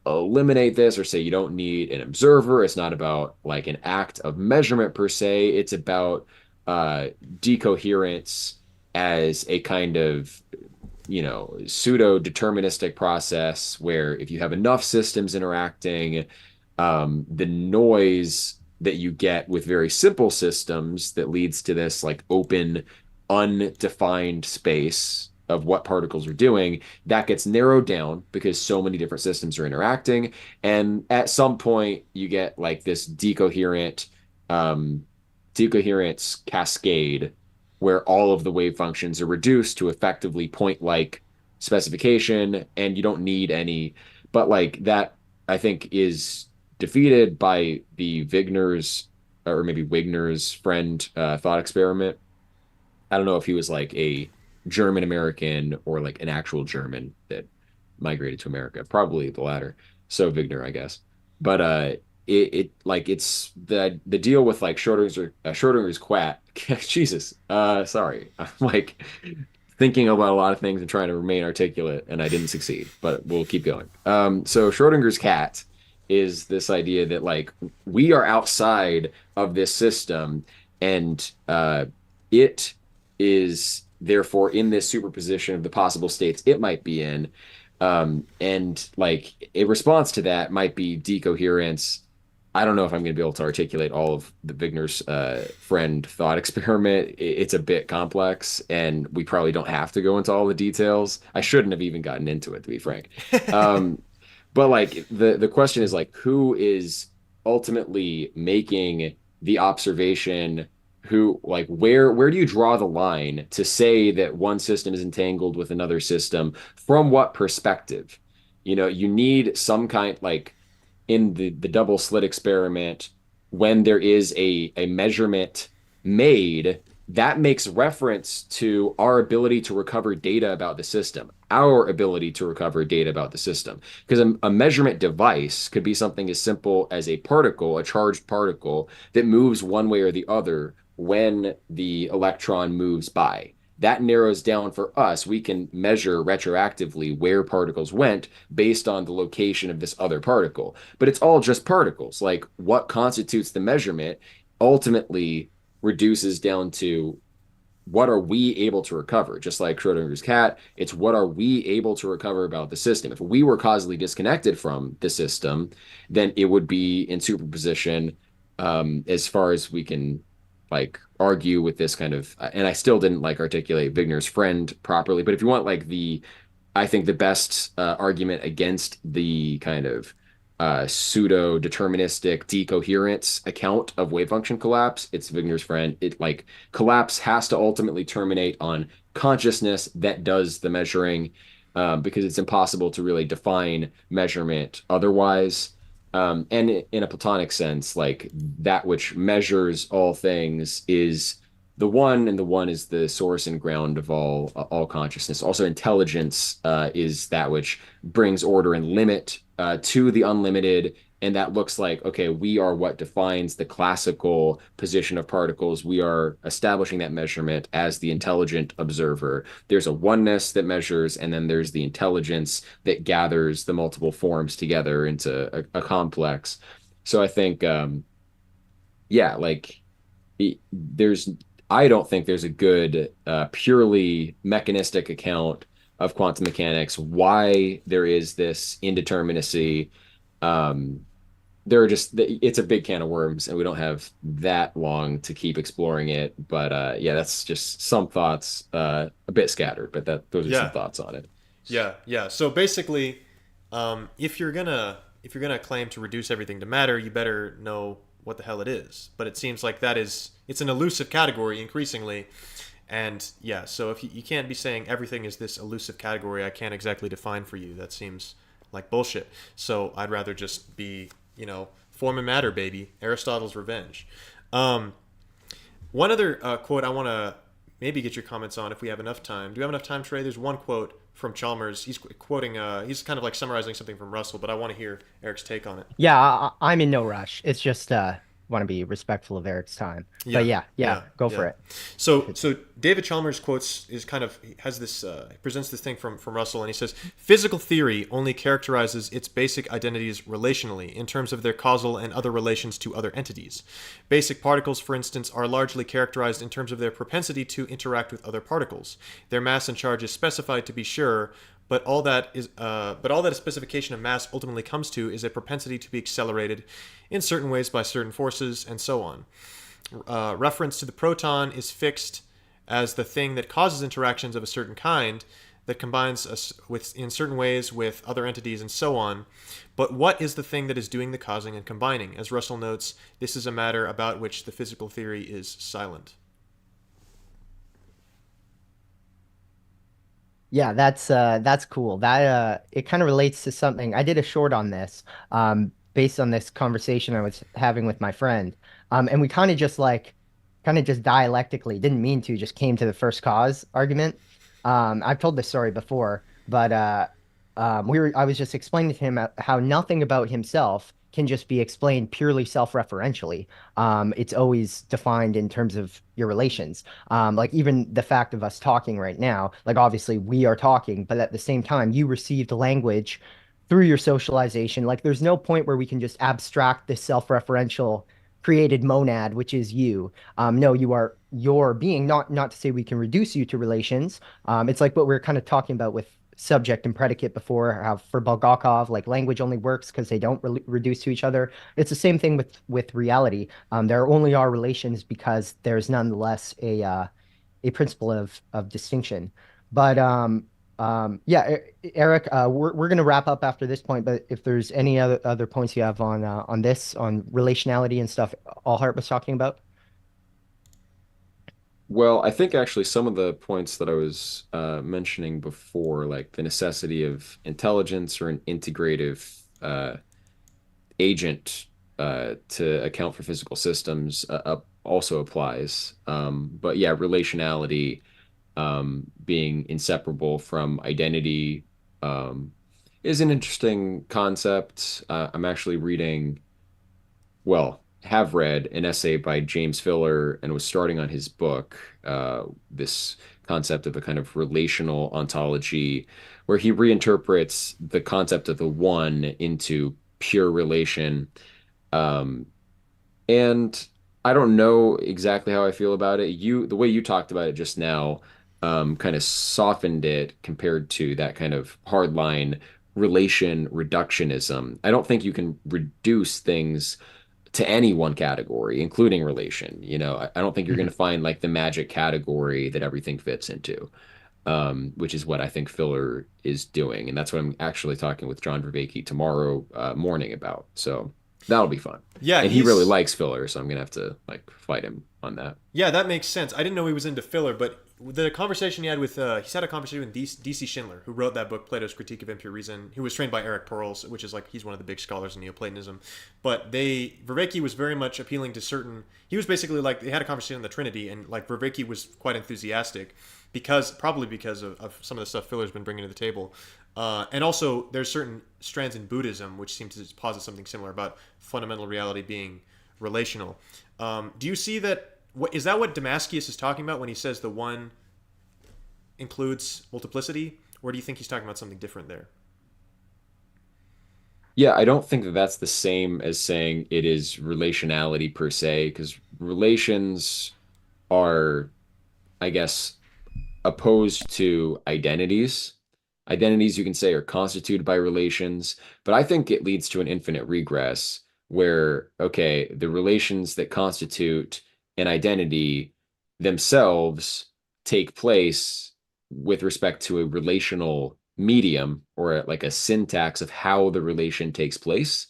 eliminate this or say you don't need an observer. It's not about like an act of measurement per se. It's about decoherence as a kind of pseudo deterministic process where if you have enough systems interacting, the noise that you get with very simple systems that leads to this like open undefined space of what particles are doing, that gets narrowed down because so many different systems are interacting. And at some point, you get like this decoherence cascade where all of the wave functions are reduced to effectively point-like specification, and you don't need any. But like that, I think, is defeated by the Wigner's or maybe Wigner's friend thought experiment. I don't know if he was like a German American or like an actual German that migrated to America. Probably the latter. So Wigner, I guess. But it's the deal with like Schrodinger's quat. Jesus. Sorry. I'm like thinking about a lot of things and trying to remain articulate, and I didn't succeed, but we'll keep going. So Schrodinger's cat is this idea that like we are outside of this system, and it is therefore in this superposition of the possible states it might be in. And like a response to that might be decoherence. I don't know if I'm going to be able to articulate all of the Wigner's friend thought experiment. It's a bit complex, and we probably don't have to go into all the details. I shouldn't have even gotten into it, to be frank. But like the question is like, who is ultimately making the observation? Who like where do you draw the line to say that one system is entangled with another system? From what perspective? You need some kind like in the double slit experiment, when there is a measurement made, that makes reference to our ability to recover data about the system, our ability to recover data about the system. Because a measurement device could be something as simple as a particle, a charged particle that moves one way or the other when the electron moves by. That narrows down for us. We can measure retroactively where particles went based on the location of this other particle. But it's all just particles. Like what constitutes the measurement ultimately reduces down to what are we able to recover? Just like Schrodinger's cat, it's what are we able to recover about the system? If we were causally disconnected from the system, then it would be in superposition as far as we can like argue with this kind of, and I still didn't like articulate Wigner's friend properly, but if you want like I think the best argument against the kind of pseudo-deterministic decoherence account of wave function collapse. It's Wigner's friend. It like collapse has to ultimately terminate on consciousness that does the measuring, because it's impossible to really define measurement otherwise. And in a Platonic sense, like that which measures all things is the one, and the one is the source and ground of all consciousness. Also, intelligence is that which brings order and limit to the unlimited, and that looks like, okay, we are what defines the classical position of particles. We are establishing that measurement as the intelligent observer. There's a oneness that measures, and then there's the intelligence that gathers the multiple forms together into a complex. So I think, yeah, like there's I don't think there's a good purely mechanistic account of quantum mechanics, why there is this indeterminacy. Um, there are just it's a big can of worms, and we don't have that long to keep exploring it. But yeah, that's just some thoughts, a bit scattered, but those are some Yeah. thoughts on it. Yeah, yeah. So basically, if you're gonna claim to reduce everything to matter, you better know what the hell it is. But it seems like it's an elusive category increasingly, and yeah. So if you can't be saying everything is this elusive category, I can't exactly define for you. That seems like bullshit. So I'd rather just be, form and matter, baby. Aristotle's revenge. Um, One other quote I want to maybe get your comments on if we have enough time. Do we have enough time, Trey? There's one quote from Chalmers. He's quoting, he's kind of like summarizing something from Russell, but I want to hear Eric's take on it. Yeah, I'm in no rush. It's just want to be respectful of Eric's time. But Yeah, yeah, yeah, go yeah. for it. So David Chalmers quotes is kind of has this presents this thing from Russell, and he says physical theory only characterizes its basic identities relationally in terms of their causal and other relations to other entities. Basic particles, for instance, are largely characterized in terms of their propensity to interact with other particles. Their mass and charge is specified, to be sure. But all that a specification of mass ultimately comes to is a propensity to be accelerated in certain ways by certain forces, and so on. Reference to the proton is fixed as the thing that causes interactions of a certain kind, that combines us with in certain ways with other entities, and so on. But what is the thing that is doing the causing and combining? As Russell notes, this is a matter about which the physical theory is silent. Yeah, that's cool. That it kind of relates to something. I did a short on this, based on this conversation I was having with my friend. And we kind of just dialectically, didn't mean to, just came to the first cause argument. I've told this story before, but I was just explaining to him how nothing about himself can just be explained purely self-referentially. It's always defined in terms of your relations. Like even the fact of us talking right now, like obviously we are talking, but at the same time, you received language through your socialization. Like there's no point where we can just abstract this self-referential created monad, which is you. No, you are your being. Not to say we can reduce you to relations. It's like what we are kind of talking about with subject and predicate before, how for Bulgakov, like language only works because they don't reduce to each other. It's the same thing with reality. There only are relations because there's nonetheless a principle of distinction. But yeah, Eric, we're gonna wrap up after this point. But if there's any other points you have on this, on relationality and stuff, Allhart was talking about. Well, I think actually some of the points that I was mentioning before, like the necessity of intelligence or an integrative agent to account for physical systems, also applies. But yeah, relationality, being inseparable from identity, um, is an interesting concept. I'm actually reading, well, have read an essay by James Filler and was starting on his book, this concept of a kind of relational ontology, where he reinterprets the concept of the one into pure relation. Um, and I don't know exactly how I feel about it. The way you talked about it just now, kind of softened it compared to that kind of hardline relation reductionism. I don't think you can reduce things to any one category, including relation. I don't think you're going to find like the magic category that everything fits into. which is what I think filler is doing. And that's what I'm actually talking with John Vervaeke tomorrow morning about. So that'll be fun. Yeah, And he really likes filler, so I'm gonna have to like fight him on that. Yeah, that makes sense. I didn't know he was into filler, but the conversation he had with he's had a conversation with DC Schindler, who wrote that book Plato's Critique of Impure Reason, who was trained by Eric Pearls, which is like he's one of the big scholars in Neoplatonism. But Vervaeke was very much appealing to certain. He was basically like they had a conversation on the Trinity, and like Vervaeke was quite enthusiastic probably because of some of the stuff Filler's been bringing to the table. And also, there's certain strands in Buddhism which seem to posit something similar about fundamental reality being relational. Do you see that? Is that what Damascus is talking about when he says the one includes multiplicity, or do you think he's talking about something different there? Yeah, I don't think that that's the same as saying it is relationality per se, because relations are, I guess, opposed to identities. Identities, you can say, are constituted by relations, but I think it leads to an infinite regress where, okay, the relations that constitute an identity themselves take place with respect to a relational medium or like a syntax of how the relation takes place.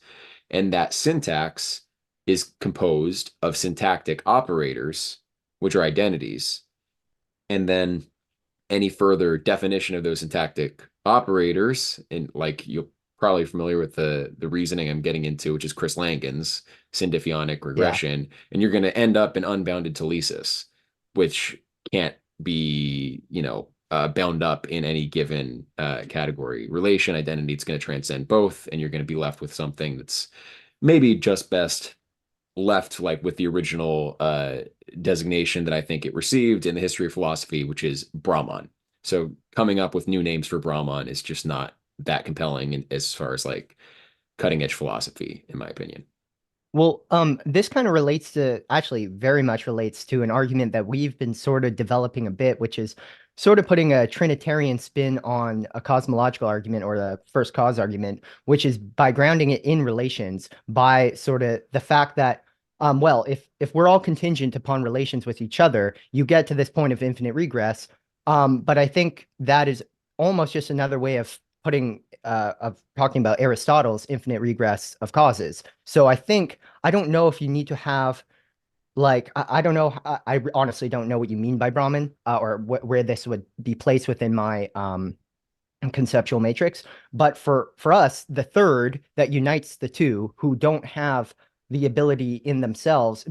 And that syntax is composed of syntactic operators, which are identities. And then any further definition of those syntactic operators, and like you're probably familiar with the reasoning I'm getting into, which is Chris Langen's syndiphionic regression, and you're going to end up in unbounded telesis, which can't be, bound up in any given category. Relation, identity, it's going to transcend both, and you're going to be left with something that's maybe just best left like with the original designation that I think it received in the history of philosophy, which is Brahman. So coming up with new names for Brahman is just not that compelling as far as like cutting edge philosophy, in my opinion. Well, this kind of relates to, actually very much relates to an argument that we've been sort of developing a bit, which is sort of putting a Trinitarian spin on a cosmological argument or the first cause argument, which is by grounding it in relations, by sort of the fact that, well, if we're all contingent upon relations with each other, you get to this point of infinite regress. But I think that is almost just another way of talking about Aristotle's infinite regress of causes. So I don't know if you need to have like I don't know. I honestly don't know what you mean by Brahman, or where this would be placed within my conceptual matrix. But for us, the third that unites the two who don't have the ability in themselves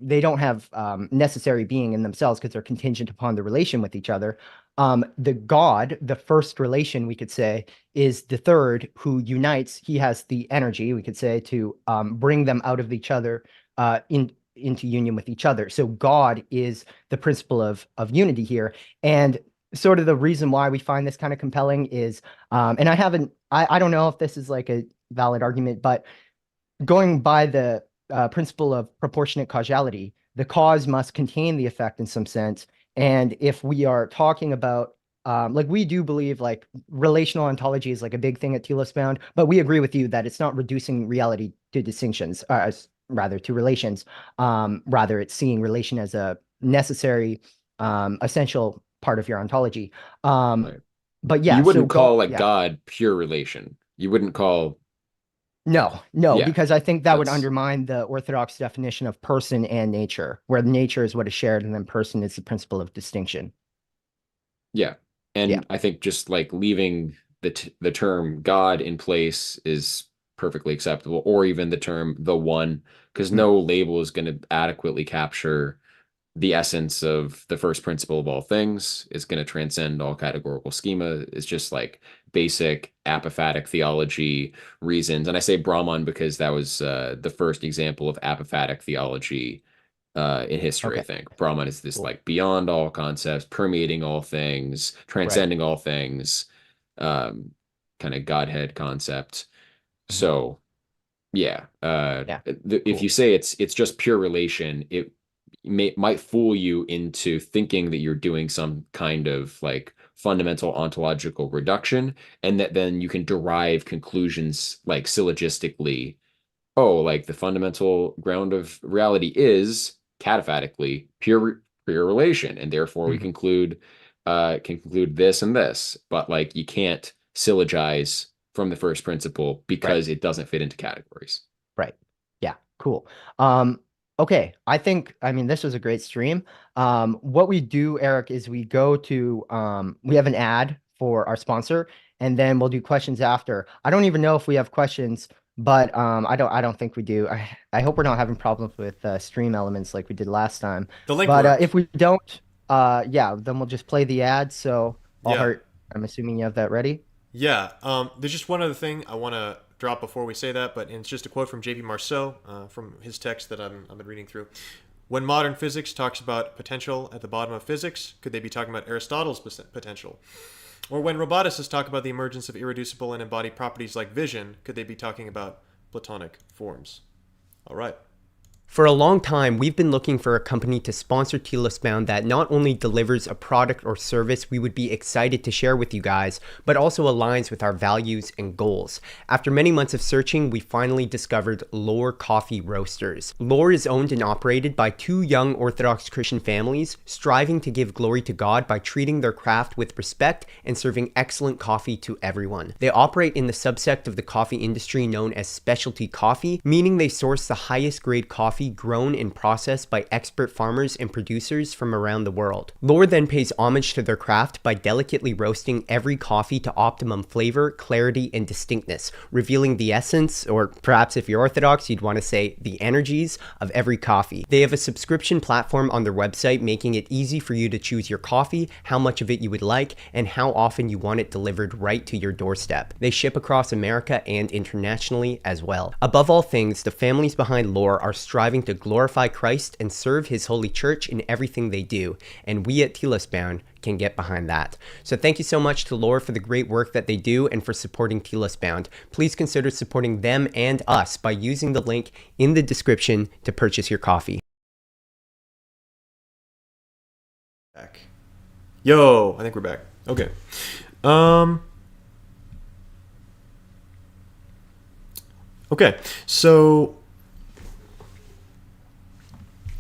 they don't have necessary being in themselves because they're contingent upon the relation with each other. The God, the first relation, we could say, is the third who unites. He has the energy, we could say, to bring them out of each other into union with each other. So God is the principle of unity here. And sort of the reason why we find this kind of compelling is, and I don't know if this is like a valid argument, but going by the principle of proportionate causality, the cause must contain the effect in some sense. And if we are talking about like we do believe like relational ontology is like a big thing at Telos Bound, but we agree with you that it's not reducing reality to distinctions, rather to relations. Rather, it's seeing relation as a necessary, essential part of your ontology. Right. But yeah, you wouldn't so call like yeah. God pure relation. You wouldn't call. No, Yeah, because I think that would that's undermine the orthodox definition of person and nature, where nature is what is shared, and then person is the principle of distinction. yeah. Yeah. And I think just like leaving the term God in place is perfectly acceptable, or even the term the one, because Mm. no label is going to adequately capture the essence of the first principle of all things. Is going to transcend all categorical schema. It's just like basic apophatic theology reasons. And I say Brahman because that was the first example of apophatic theology in history. I Okay. think Brahman is this Cool. like beyond all concepts, permeating all things, Right. transcending all things, um, kind of Godhead concept. Mhm. So yeah, Yeah. if Cool. you say it's just pure relation, it might fool you into thinking that you're doing some kind of like fundamental ontological reduction, and that then you can derive conclusions like syllogistically. Oh, like the fundamental ground of reality is cataphatically pure relation, and therefore we Mhm. conclude can conclude this and this, but like you can't syllogize from the first principle Right. because it doesn't fit into categories. Right. Yeah, cool. Okay, I mean, this was a great stream. What we do, Eric, is we go to we have an ad for our sponsor, and then we'll do questions after. I don't even know if we have questions, but I don't think we do. I hope we're not having problems with stream elements like we did last time. The link But worked. if we don't, yeah, then we'll just play the ad. So I'll Yeah. hurt. I'm assuming you have that ready. Yeah. There's just one other thing I want to drop before we say that, but it's just a quote from J.P. Marceau from his text that I've been reading through. When modern physics talks about potential at the bottom of physics, could they be talking about Aristotle's potential? Or when roboticists talk about the emergence of irreducible and embodied properties like vision, could they be talking about Platonic forms? All right. For a long time, we've been looking for a company to sponsor Telos Bound that not only delivers a product or service we would be excited to share with you guys, but also aligns with our values and goals. After many months of searching, we finally discovered Lore Coffee Roasters. Lore is owned and operated by two young Orthodox Christian families, striving to give glory to God by treating their craft with respect and serving excellent coffee to everyone. They operate in the subsect of the coffee industry known as specialty coffee, meaning they source the highest grade coffee grown and processed by expert farmers and producers from around the world. Lore then pays homage to their craft by delicately roasting every coffee to optimum flavor, clarity, and distinctness, revealing the essence, or perhaps if you're Orthodox, you'd want to say the energies of every coffee. They have a subscription platform on their website, making it easy for you to choose your coffee, how much of it you would like, and how often you want it delivered right to your doorstep. They ship across America and internationally as well. Above all things, the families behind Lore are striving to glorify Christ and serve his holy church in everything they do, and we at Telos Bound can get behind that. So thank you so much to Lore for the great work that they do and for supporting Telos Bound. Please consider supporting them and us by using the link in the description to purchase your coffee. Back. Yo, I think we're back. Okay. Okay. So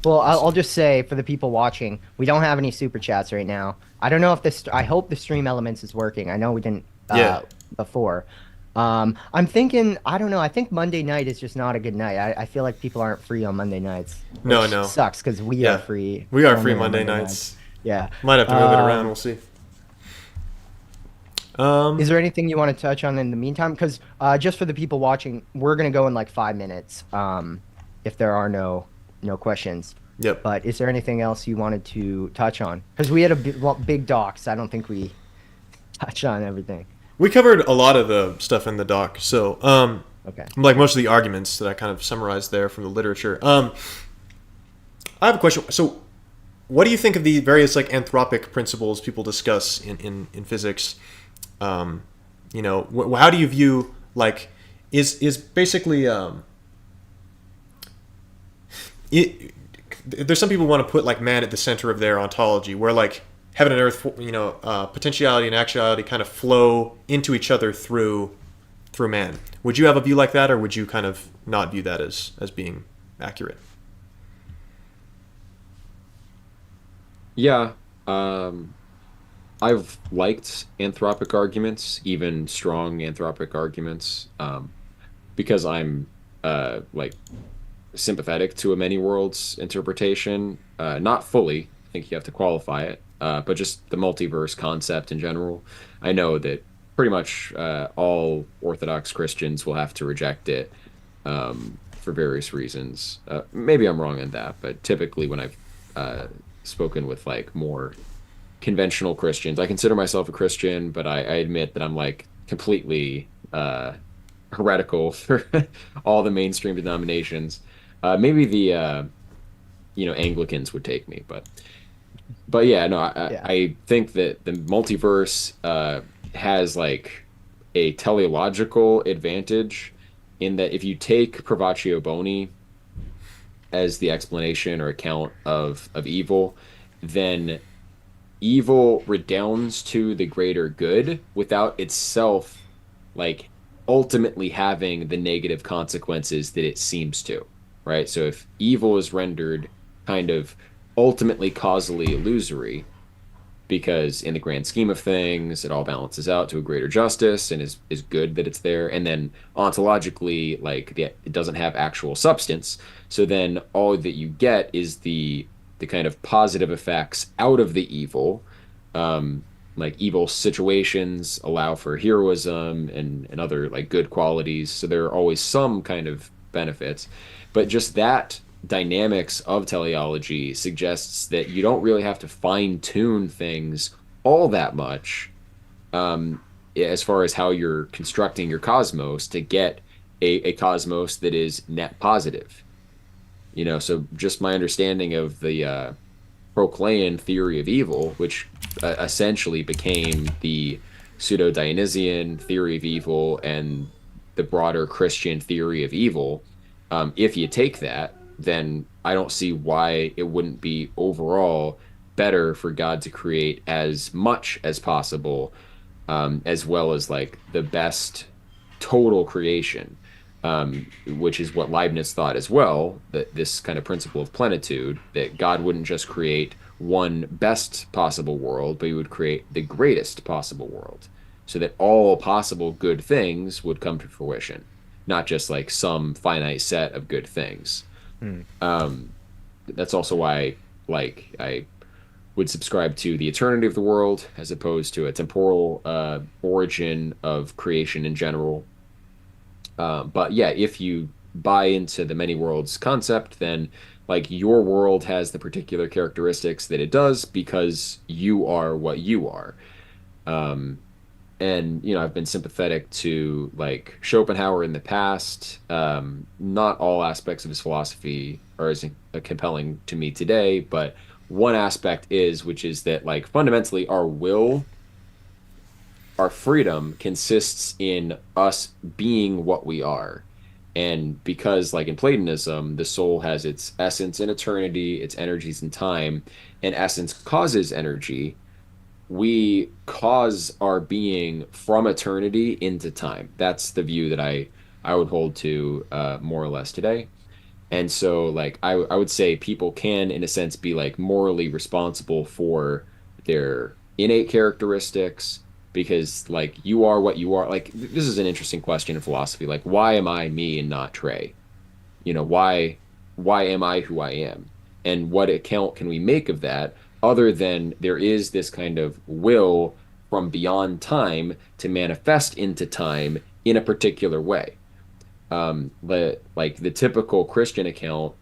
Well, I'll just say for the people watching, we don't have any super chats right now. I don't know if this. I hope the stream elements is working. I know we didn't Yeah. before. I'm thinking. I don't know. I think Monday night is just not a good night. I feel like people aren't free on Monday nights. No, which no. sucks because we Yeah. are free. We are only free on Monday nights. Yeah. Might have to move it around. We'll see. Is there anything you want to touch on in the meantime? Because just for the people watching, we're gonna go in like 5 minutes. If there are no questions. Yep. But is there anything else you wanted to touch on? Because we had a big docs. I don't think we touched on everything. We covered a lot of the stuff in the doc. So, Okay. like most of the arguments that I kind of summarized there from the literature. I have a question. So, what do you think of the various like anthropic principles people discuss in physics? You know, how do you view like is basically there's some people who want to put like man at the center of their ontology, where like heaven and earth, you know, potentiality and actuality kind of flow into each other through man. Would you have a view like that, or would you kind of not view that as being accurate? Yeah, I've liked anthropic arguments, even strong anthropic arguments, because I'm like sympathetic to a many worlds interpretation. Not fully, I think you have to qualify it, but just the multiverse concept in general. I know that pretty much all Orthodox Christians will have to reject it for various reasons. Maybe I'm wrong in that, but typically when I've spoken with like more conventional Christians, I consider myself a Christian, but I admit that I'm like completely heretical for all the mainstream denominations. Maybe the Anglicans would take me, but yeah, no, Yeah. I think that the multiverse has like a teleological advantage in that if you take Privatio Boni as the explanation or account of evil, then evil redounds to the greater good without itself like ultimately having the negative consequences that it seems to, right? So if evil is rendered kind of ultimately causally illusory, because in the grand scheme of things, it all balances out to a greater justice and is good that it's there. And then ontologically, like it doesn't have actual substance. So then all that you get is the kind of positive effects out of the evil. Like evil situations allow for heroism and other like good qualities. So there are always some kind of benefits. But just that dynamics of teleology suggests that you don't really have to fine tune things all that much, as far as how you're constructing your cosmos to get a cosmos that is net positive. So just my understanding of the Proclean theory of evil, which essentially became the pseudo-Dionysian theory of evil and the broader Christian theory of evil. If you take that, then I don't see why it wouldn't be overall better for God to create as much as possible, as well as like the best total creation, which is what Leibniz thought as well, that this kind of principle of plenitude, that God wouldn't just create one best possible world, but he would create the greatest possible world, so that all possible good things would come to fruition, not just like some finite set of good things. That's also why, like, I would subscribe to the eternity of the world as opposed to a temporal origin of creation in general. But yeah, if you buy into the many worlds concept, then like your world has the particular characteristics that it does because you are what you are. And I've been sympathetic to like Schopenhauer in the past. Not all aspects of his philosophy are as compelling to me today, but one aspect which is that like fundamentally our freedom consists in us being what we are. And because like in Platonism, the soul has its essence in eternity, its energies in time, and essence causes energy, we cause our being from eternity into time. That's the view that I would hold to more or less today. And so like I would say people can in a sense be like morally responsible for their innate characteristics, because like you are what you are. Like this is an interesting question in philosophy. Like why am I me and not Trey? Why am I who I am? And what account can we make of that, other than there is this kind of will from beyond time to manifest into time in a particular way? Like the typical Christian account,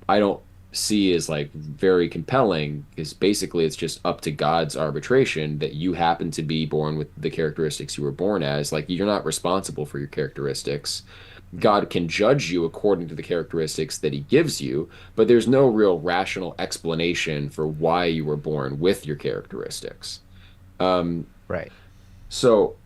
I don't see as like very compelling, because basically it's just up to God's arbitration that you happen to be born with the characteristics you were born as. Like you're not responsible for your characteristics. God can judge you according to the characteristics that he gives you, but there's no real rational explanation for why you were born with your characteristics. Right. So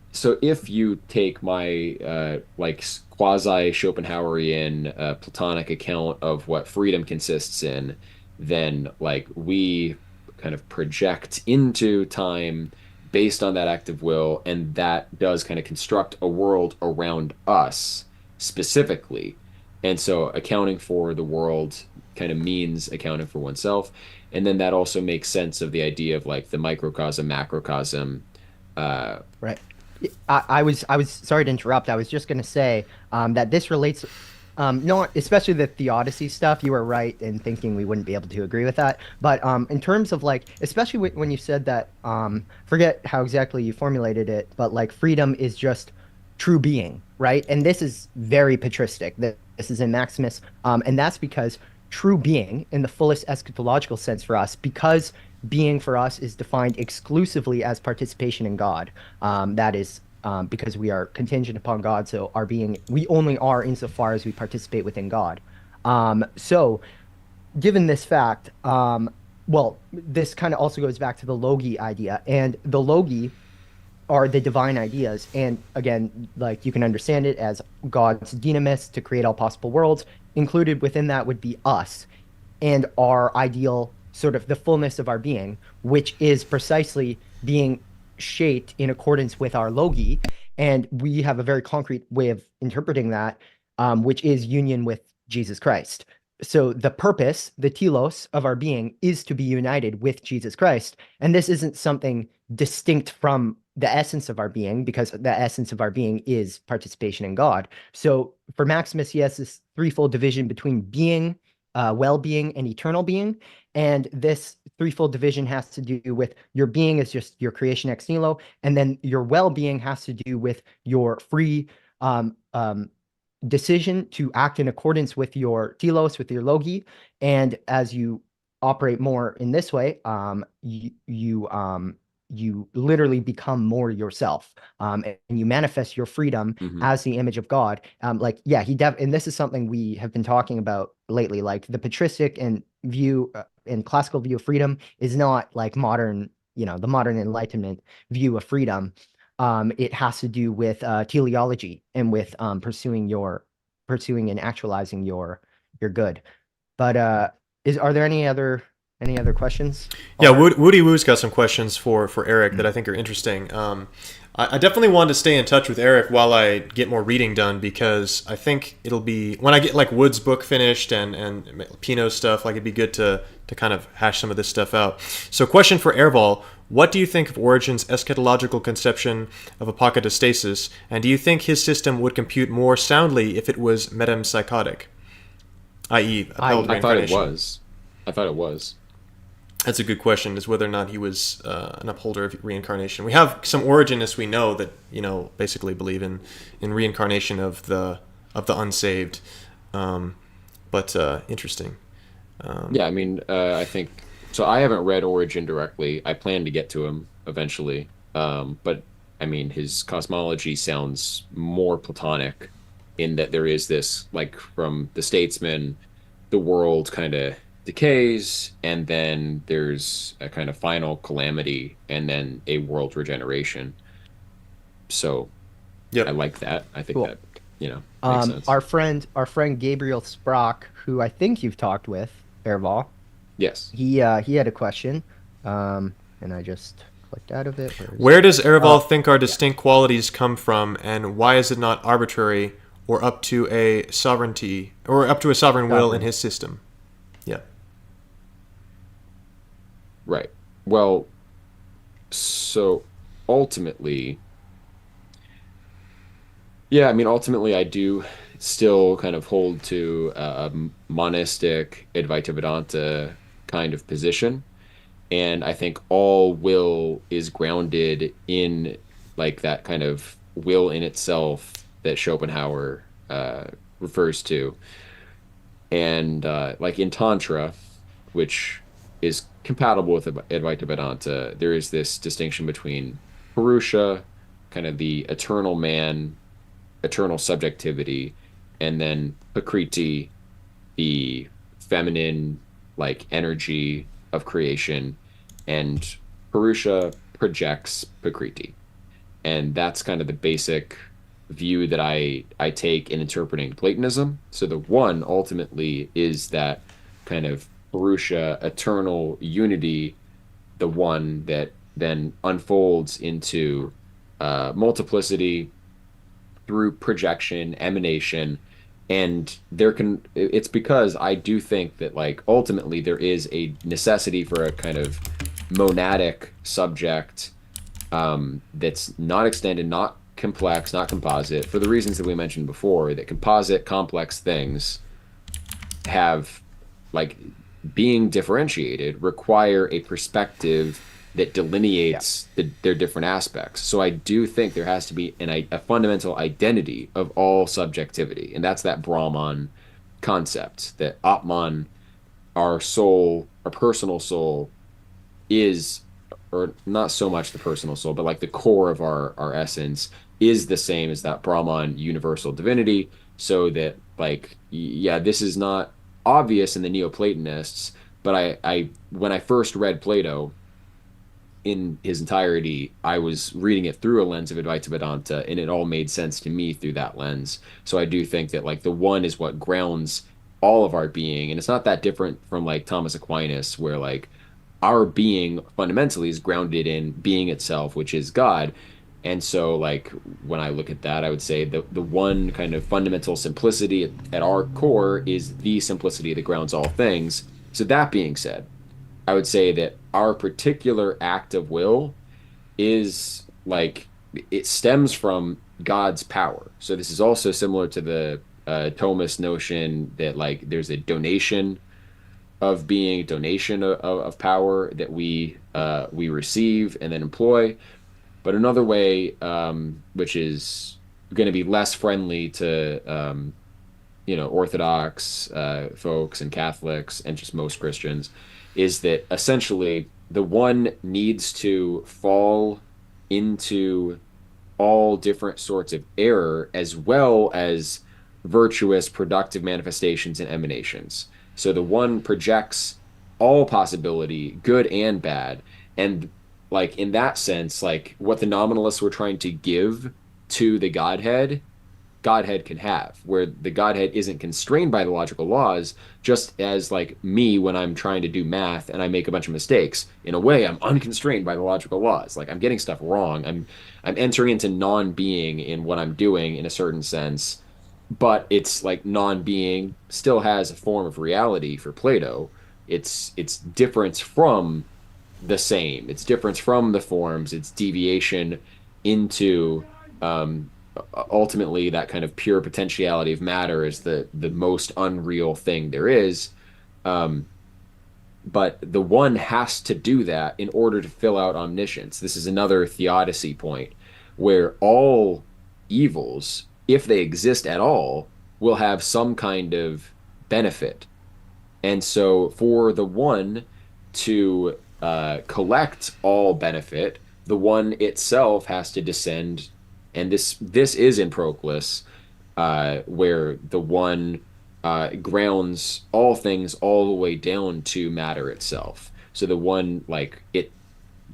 if you take my like quasi Schopenhauerian Platonic account of what freedom consists in, then like we kind of project into time based on that act of will, and that does kind of construct a world around us specifically. And so accounting for the world kind of means accounting for oneself. And then that also makes sense of the idea of like the microcosm, macrocosm. Right. I was sorry to interrupt. I was just going to say that this relates, not especially the theodicy stuff. You were right in thinking we wouldn't be able to agree with that. But in terms of like, especially when you said that, forget how exactly you formulated it, but like freedom is just true being, right? And this is very patristic. This is in Maximus, and that's because true being, in the fullest eschatological sense for us, because being for us is defined exclusively as participation in God. That is because we are contingent upon God, so our being, we only are insofar as we participate within God. So given this fact, well, this kind of also goes back to the logi idea, and the logi are the divine ideas. And again, like you can understand it as God's dynamis to create all possible worlds. Included within that would be us and our ideal, sort of the fullness of our being, which is precisely being shaped in accordance with our logi. And we have a very concrete way of interpreting that, which is union with Jesus Christ. so the purpose, the telos of our being is to be united with Jesus Christ. And this isn't something distinct from the essence of our being, because the essence of our being is participation in God. So for Maximus, he has this threefold division between being, well-being, and eternal being. And this threefold division has to do with your being is just your creation ex nihilo, and then your well-being has to do with your free um, um, decision to act in accordance with your telos, with your logi. And as you operate more in this way, you literally become more yourself, and you manifest your freedom as the image of God. Like, yeah, and this is something we have been talking about lately. Like the patristic and view and classical view of freedom is not like modern, the modern Enlightenment view of freedom. It has to do with teleology and with pursuing and actualizing your good. But are there any other questions? Yeah, Woody Woo's got some questions for Eric that I think are interesting. I definitely want to stay in touch with Eric while I get more reading done, because I think it'll be, when I get like Wood's book finished and Pino's stuff, like it'd be good to kind of hash some of this stuff out. So question for Aarvoll: what do you think of Origen's eschatological conception of apokatastasis, and do you think his system would compute more soundly if it was metempsychotic, i.e. upheld I thought it reincarnation? was. I thought it was. That's a good question, is whether or not he was an upholder of reincarnation. We have some Origenists we know that, basically believe in reincarnation of the unsaved. But interesting. Yeah, I mean, I think so. I haven't read Origin directly. I plan to get to him eventually. But I mean, his cosmology sounds more Platonic in that there is this, like, from the statesman, the world kind of decays, and then there's a kind of final calamity, and then a world regeneration. So, Yep. I like that. I think Cool. that, makes sense. Our friend Gabriel Sprock, who I think you've talked with, Aarvoll, Yes. he had a question, and I just clicked out of it. Where does Aarvoll think our distinct qualities come from, and why is it not arbitrary or up to a sovereignty or up to a sovereign will in his system? Yeah. Right. Well, so ultimately, yeah, I mean, ultimately, I do still kind of hold to a monistic Advaita Vedanta kind of position. And I think all will is grounded in like that kind of will in itself that Schopenhauer refers to. And like in Tantra, which is compatible with Advaita Vedanta, there is this distinction between Purusha, kind of the eternal man, eternal subjectivity, and then Prakriti, the feminine like energy of creation, and Purusha projects Prakriti. And that's kind of the basic view that I take in interpreting Platonism. So the one ultimately is that kind of Purusha eternal unity, the one that then unfolds into multiplicity through projection, emanation, and it's because I do think that like ultimately there is a necessity for a kind of monadic subject that's not extended, not complex, not composite, for the reasons that we mentioned before, that composite, complex things have, like, being differentiated, require a perspective that delineates their different aspects. So I do think there has to be a fundamental identity of all subjectivity, and that's that Brahman concept, that Atman, our soul, our personal soul, is, or not so much the personal soul, but like the core of our essence is the same as that Brahman universal divinity. So that, like, yeah, this is not obvious in the Neoplatonists, but I when I first read Plato in his entirety, I was reading it through a lens of Advaita Vedanta, and it all made sense to me through that lens. So I do think that like the one is what grounds all of our being, and it's not that different from like Thomas Aquinas, where like our being fundamentally is grounded in being itself, which is God. And so, like, when I look at that, I would say the one kind of fundamental simplicity at our core is the simplicity that grounds all things. So, that being said, I would say that our particular act of will is like, it stems from God's power. So, this is also similar to the Thomist notion that, like, there's a donation of being, donation of power that we receive and then employ. But another way, which is going to be less friendly to, Orthodox folks and Catholics and just most Christians, is that essentially the one needs to fall into all different sorts of error as well as virtuous, productive manifestations and emanations. So the one projects all possibility, good and bad. And like in that sense, like what the nominalists were trying to give to the Godhead can have, where the Godhead isn't constrained by the logical laws, just as like me when I'm trying to do math and I make a bunch of mistakes. In a way, I'm unconstrained by the logical laws. Like I'm getting stuff wrong. I'm entering into non-being in what I'm doing in a certain sense, but it's like non-being still has a form of reality for Plato. It's difference from the same. It's difference from the forms. It's deviation into ultimately that kind of pure potentiality of matter is the most unreal thing there is. But the one has to do that in order to fill out omniscience. This is another theodicy point where all evils, if they exist at all, will have some kind of benefit. And so for the one to collect all benefit, the one itself has to descend. And this is in Proclus, where the one grounds all things all the way down to matter itself. So the one, like it,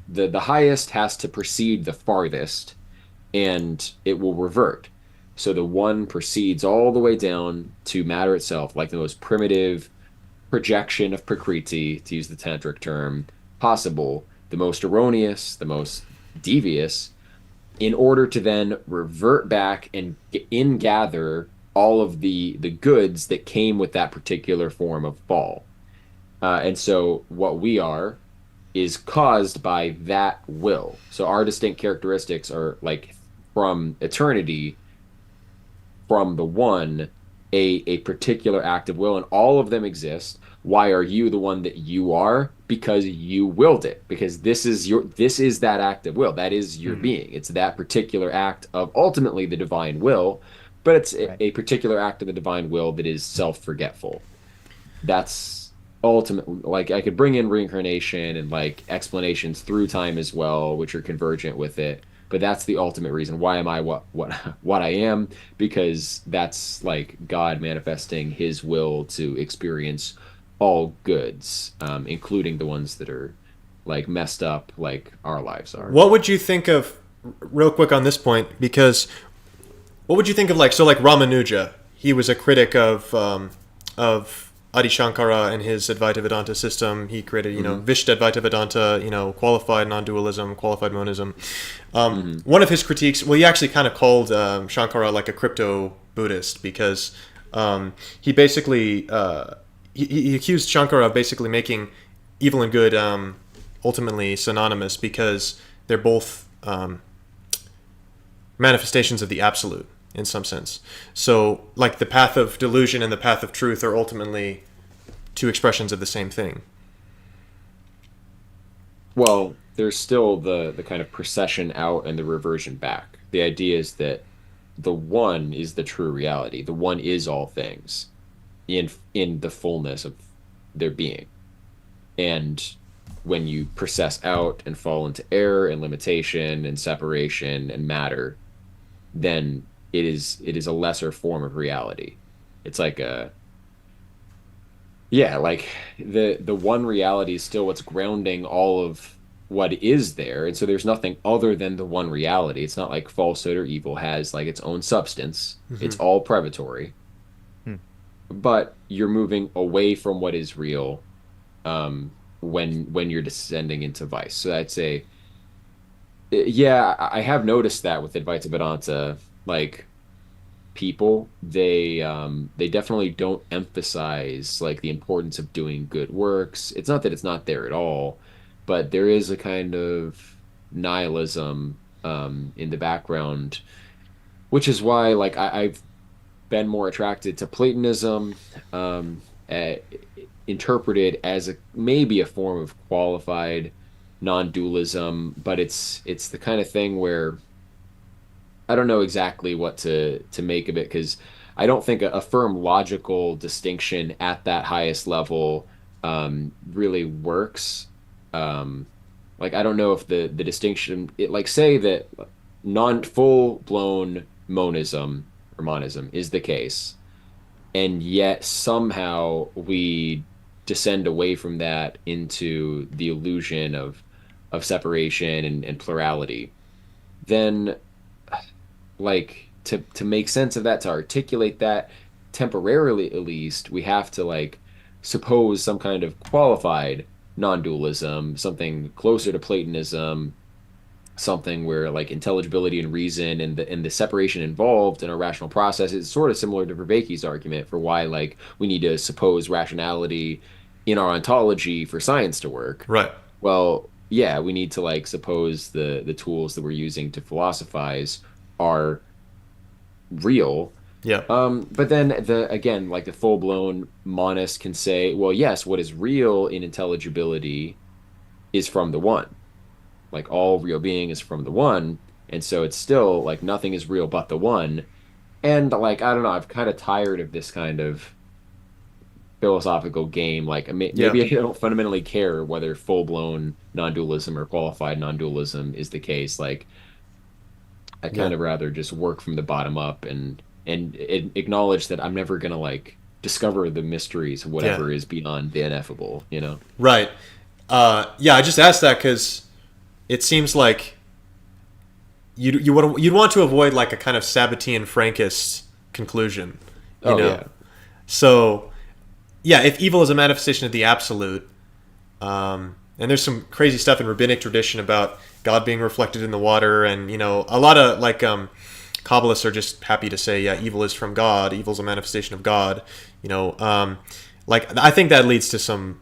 the highest has to precede the farthest, and it will revert. So the one proceeds all the way down to matter itself, like the most primitive projection of Prakriti, to use the tantric term, possible, the most erroneous, the most devious, in order to then revert back and ingather all of the goods that came with that particular form of fall. And so what we are is caused by that will. So our distinct characteristics are like from eternity, from the one, a particular act of will, and all of them exist. Why are you the one that you are? Because you willed it. Because this is that act of will. That is your being. It's that particular act of ultimately the divine will, but it's a particular act of the divine will that is self-forgetful. That's ultimately, like, I could bring in reincarnation and like explanations through time as well, which are convergent with it. But that's the ultimate reason. Why am I what I am? Because that's like God manifesting his will to experience all goods, including the ones that are like messed up, like our lives are. What would you think of, real quick on this point, because what would you think of like Ramanuja? He was a critic of Adi Shankara and his Advaita Vedanta system. He created, Vishtha Advaita Vedanta, qualified non-dualism, qualified monism. One of his critiques, well, he actually kind of called Shankara like a crypto-Buddhist because he basically, he accused Shankara of basically making evil and good ultimately synonymous because they're both manifestations of the absolute in some sense. So, like, the path of delusion and the path of truth are ultimately two expressions of the same thing. Well, there's still the kind of procession out and the reversion back. The idea is that the one is the true reality. The one is all things in the fullness of their being. And when you process out and fall into error and limitation and separation and matter, then it is a lesser form of reality. It's like like the one reality is still what's grounding all of what is there, and so there's nothing other than the one reality. It's not like falsehood or evil has like its own substance. It's all privatory. But you're moving away from what is real when you're descending into vice. So I'd say Yeah, I have noticed that with Advaita Vedanta, like people, they definitely don't emphasize like the importance of doing good works. It's not that it's not there at all, but there is a kind of nihilism in the background, which is why like I've been more attracted to Platonism, um, uh, interpreted as a maybe a form of qualified non-dualism, but it's the kind of thing where I don't know exactly what to make of it because I don't think a firm logical distinction at that highest level really works. Like I don't know if the distinction it like say that non full blown monism or monism is the case, and yet somehow we descend away from that into the illusion of separation and plurality. Then like to make sense of that, to articulate that temporarily at least, we have to like suppose some kind of qualified non-dualism, something closer to Platonism, something where like intelligibility and reason and the separation involved in a rational process is sort of similar to Vervaeke's argument for why like we need to suppose rationality in our ontology for science to work. Right. Well, yeah, we need to like suppose the tools that we're using to philosophize are real. Yeah. But then the again, like the full-blown monist can say, well, yes, what is real in intelligibility is from the one. Like all real being is from the one, and so it's still like nothing is real but the one. And like I don't know, I've kind of tired of this kind of philosophical game. Like Yeah. maybe I don't fundamentally care whether full-blown non-dualism or qualified non-dualism is the case. Like I Yeah. kind of rather just work from the bottom up and acknowledge that I'm never gonna like discover the mysteries of Yeah. whatever is beyond the ineffable, you know? Right. Yeah. I just asked that because it seems like you'd want to avoid like a kind of Sabbatean Frankist conclusion. You Oh know. yeah. So yeah, if evil is a manifestation of the absolute, and there's some crazy stuff in rabbinic tradition about God being reflected in the water, and a lot of like Kabbalists are just happy to say, yeah, evil is from God. Evil is a manifestation of God. Like I think that leads to some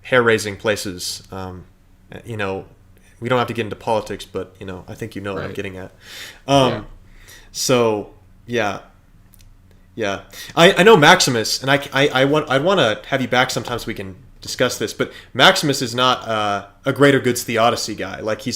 hair-raising places. We don't have to get into politics, but I think what I'm Right. getting at. Yeah. So yeah, yeah. I know Maximus, and I want to have you back sometime so we can discuss this. But Maximus is not a greater goods theodicy guy. Like he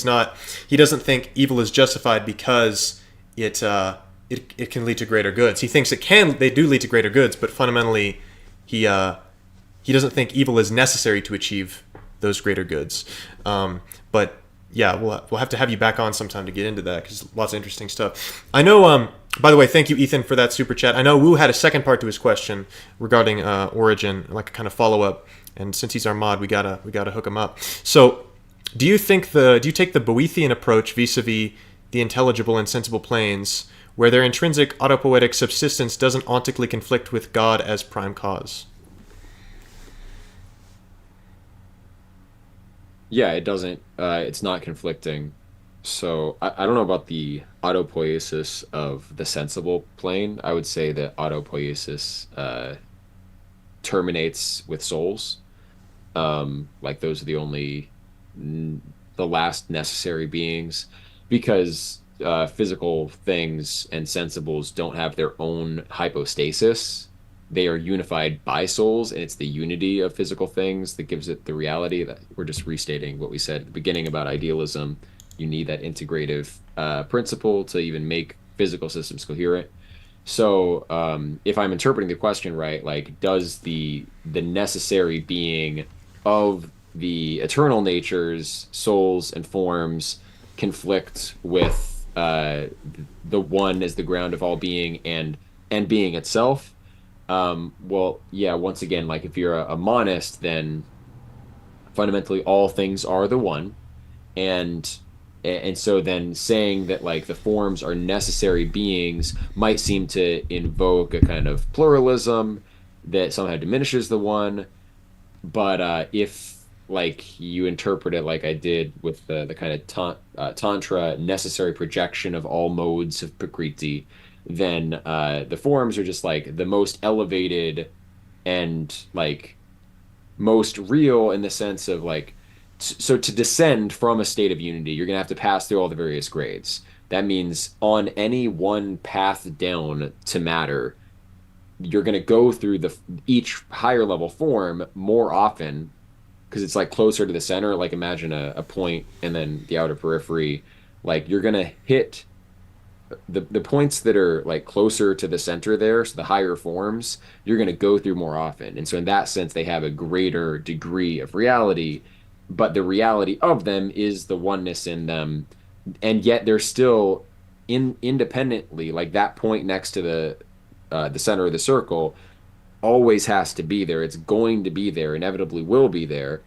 doesn't think evil is justified because it can lead to greater goods. He thinks they do lead to greater goods, but fundamentally he doesn't think evil is necessary to achieve those greater goods. But yeah, we'll have to have you back on sometime to get into that because lots of interesting stuff. I know. By the way, thank you, Ethan, for that super chat. I know Wu had a second part to his question regarding Origin, like a kind of follow up. And since he's our mod, we gotta hook him up. So, do you take the Boethian approach vis-a-vis the intelligible and sensible planes, where their intrinsic autopoietic subsistence doesn't ontically conflict with God as prime cause? Yeah, it doesn't. It's not conflicting. So I don't know about the autopoiesis of the sensible plane. I would say that autopoiesis terminates with souls. Like those are the last necessary beings, because physical things and sensibles don't have their own hypostasis. They are unified by souls, and it's the unity of physical things that gives it the reality. That we're just restating what we said at the beginning about idealism. You need that integrative principle to even make physical systems coherent. So, if I'm interpreting the question right, like, does the necessary being of the eternal natures, souls, and forms conflict with the one as the ground of all being and being itself? Well, yeah. Once again, like if you're a monist, then fundamentally all things are the one, and so then saying that like the forms are necessary beings might seem to invoke a kind of pluralism that somehow diminishes the one. But if like you interpret it like I did with the kind of tantra necessary projection of all modes of prakriti, then the forms are just like the most elevated and like most real in the sense of like so to descend from a state of unity, you're gonna have to pass through all the various grades. That means on any one path down to matter, you're gonna go through the each higher level form more often because it's like closer to the center. Like imagine a point and then the outer periphery. Like you're gonna hit the points that are like closer to the center there, so the higher forms, you're gonna go through more often. And so in that sense, they have a greater degree of reality, but the reality of them is the oneness in them, and yet they're still independently, like that point next to the center of the circle always has to be there. It's going to be there, inevitably will be there.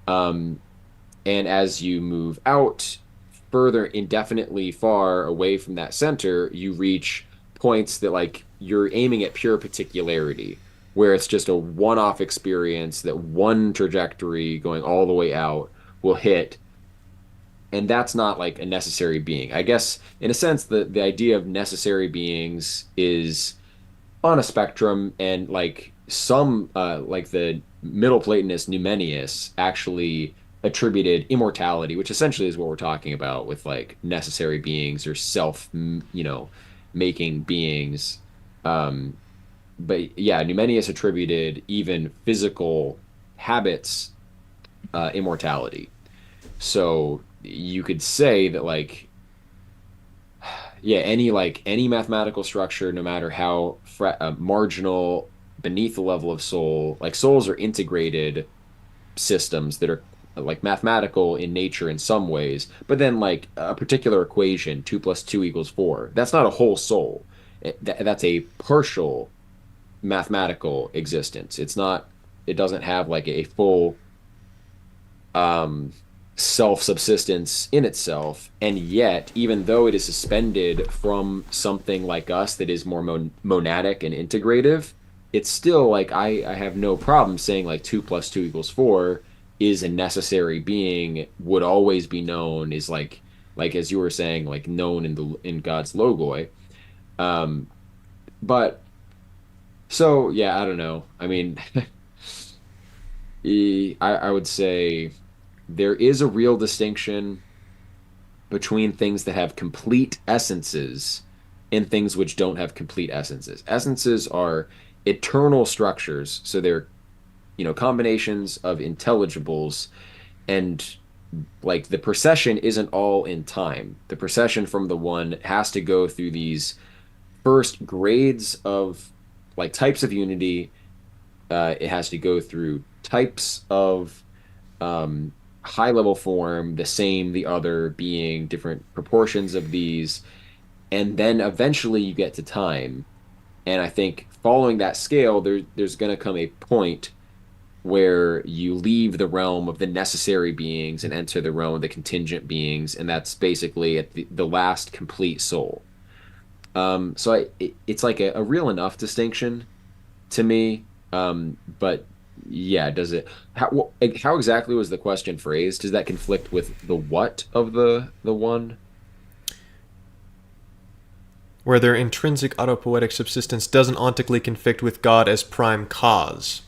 Um, and as you move out further indefinitely far away from that center, you reach points that like you're aiming at pure particularity, where it's just a one-off experience that one trajectory going all the way out will hit. And that's not like a necessary being. I guess in a sense, the idea of necessary beings is on a spectrum, and like some like the middle platonist Numenius actually attributed immortality, which essentially is what we're talking about with like necessary beings or self making beings. But yeah, Numenius attributed even physical habits immortality. So you could say that like yeah, any mathematical structure, no matter how marginal beneath the level of soul, like souls are integrated systems that are like mathematical in nature in some ways, but then like a particular equation, 2 + 2 = 4, that's not a whole soul. That's a partial mathematical existence. It's not, it doesn't have like a full um self-subsistence in itself, and yet even though it is suspended from something like us that is more monadic and integrative, it's still like I have no problem saying like 2 + 2 = 4 is a necessary being, would always be known, is like as you were saying, like known in God's logoi. um but so yeah, I don't know, I mean I would say there is a real distinction between things that have complete essences and things which don't have complete essences. Essences are eternal structures, so they're, combinations of intelligibles, and like the procession isn't all in time. The procession from the one has to go through these first grades of like types of unity. It has to go through types of um, high level form, the same, the other, being, different proportions of these, and then eventually you get to time. And I think following that scale, there's going to come a point where you leave the realm of the necessary beings and enter the realm of the contingent beings, and that's basically at the last complete soul. So it's like a real enough distinction to me. But yeah, does it? How exactly was the question phrased? Does that conflict with the what of the one? Where their intrinsic autopoietic subsistence doesn't ontically conflict with God as prime cause.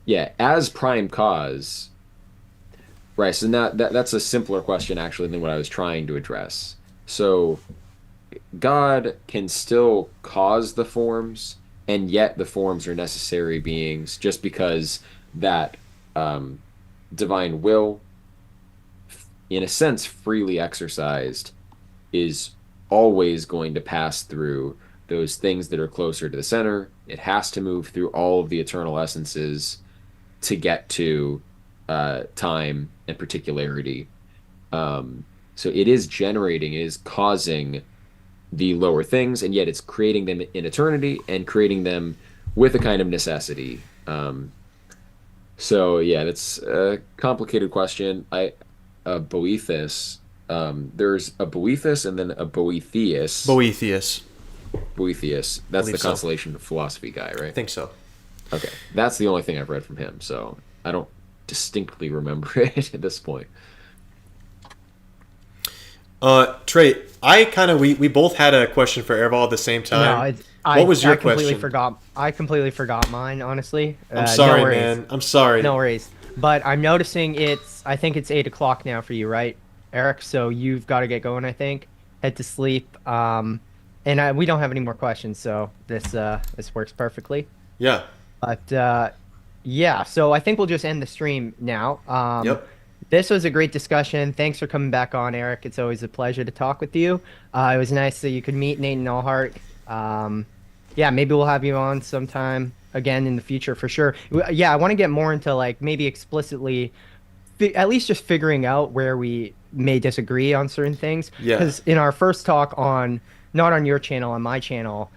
Yeah, as prime cause. Right. So now that's a simpler question actually than what I was trying to address. So God can still cause the forms, and yet the forms are necessary beings, just because that um, divine will, in a sense, freely exercised, is always going to pass through those things that are closer to the center. It has to move through all of the eternal essences to get to time and particularity. So it is generating, it is causing the lower things, and yet it's creating them in eternity and creating them with a kind of necessity. So yeah, that's a complicated question. Boethus. There's a Boethus and then a Boethius. Boethius. Boethius. That's the Believe so. Constellation of Philosophy guy, I right? think so. Okay, that's the only thing I've read from him. So I don't distinctly remember it at this point. Trey, we both had a question for Aarvoll at the same No, time. What was your question? I completely forgot mine, honestly. I'm sorry, no worries. man. I'm sorry. No worries. But I'm noticing I think it's 8 o'clock now for you, right, Eric? So you've got to get going, I think. Head to sleep. And we don't have any more questions, so this works perfectly. Yeah. But yeah, so I think we'll just end the stream now. Yep. This was a great discussion. Thanks for coming back on, Eric. It's always a pleasure to talk with you. It was nice that you could meet Nate and Allhart. Yeah, maybe we'll have you on sometime again in the future for sure. Yeah, I want to get more into like maybe explicitly, at least just figuring out where we may disagree on certain things. Yeah. Because in our first talk not on your channel, on my channel,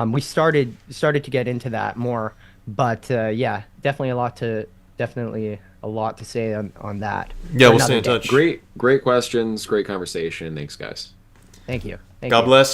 we started to get into that more. But yeah, definitely a lot to say on that. Yeah, For we'll stay another in day. touch. Great questions, great conversation. Thanks, guys. Thank you. God bless.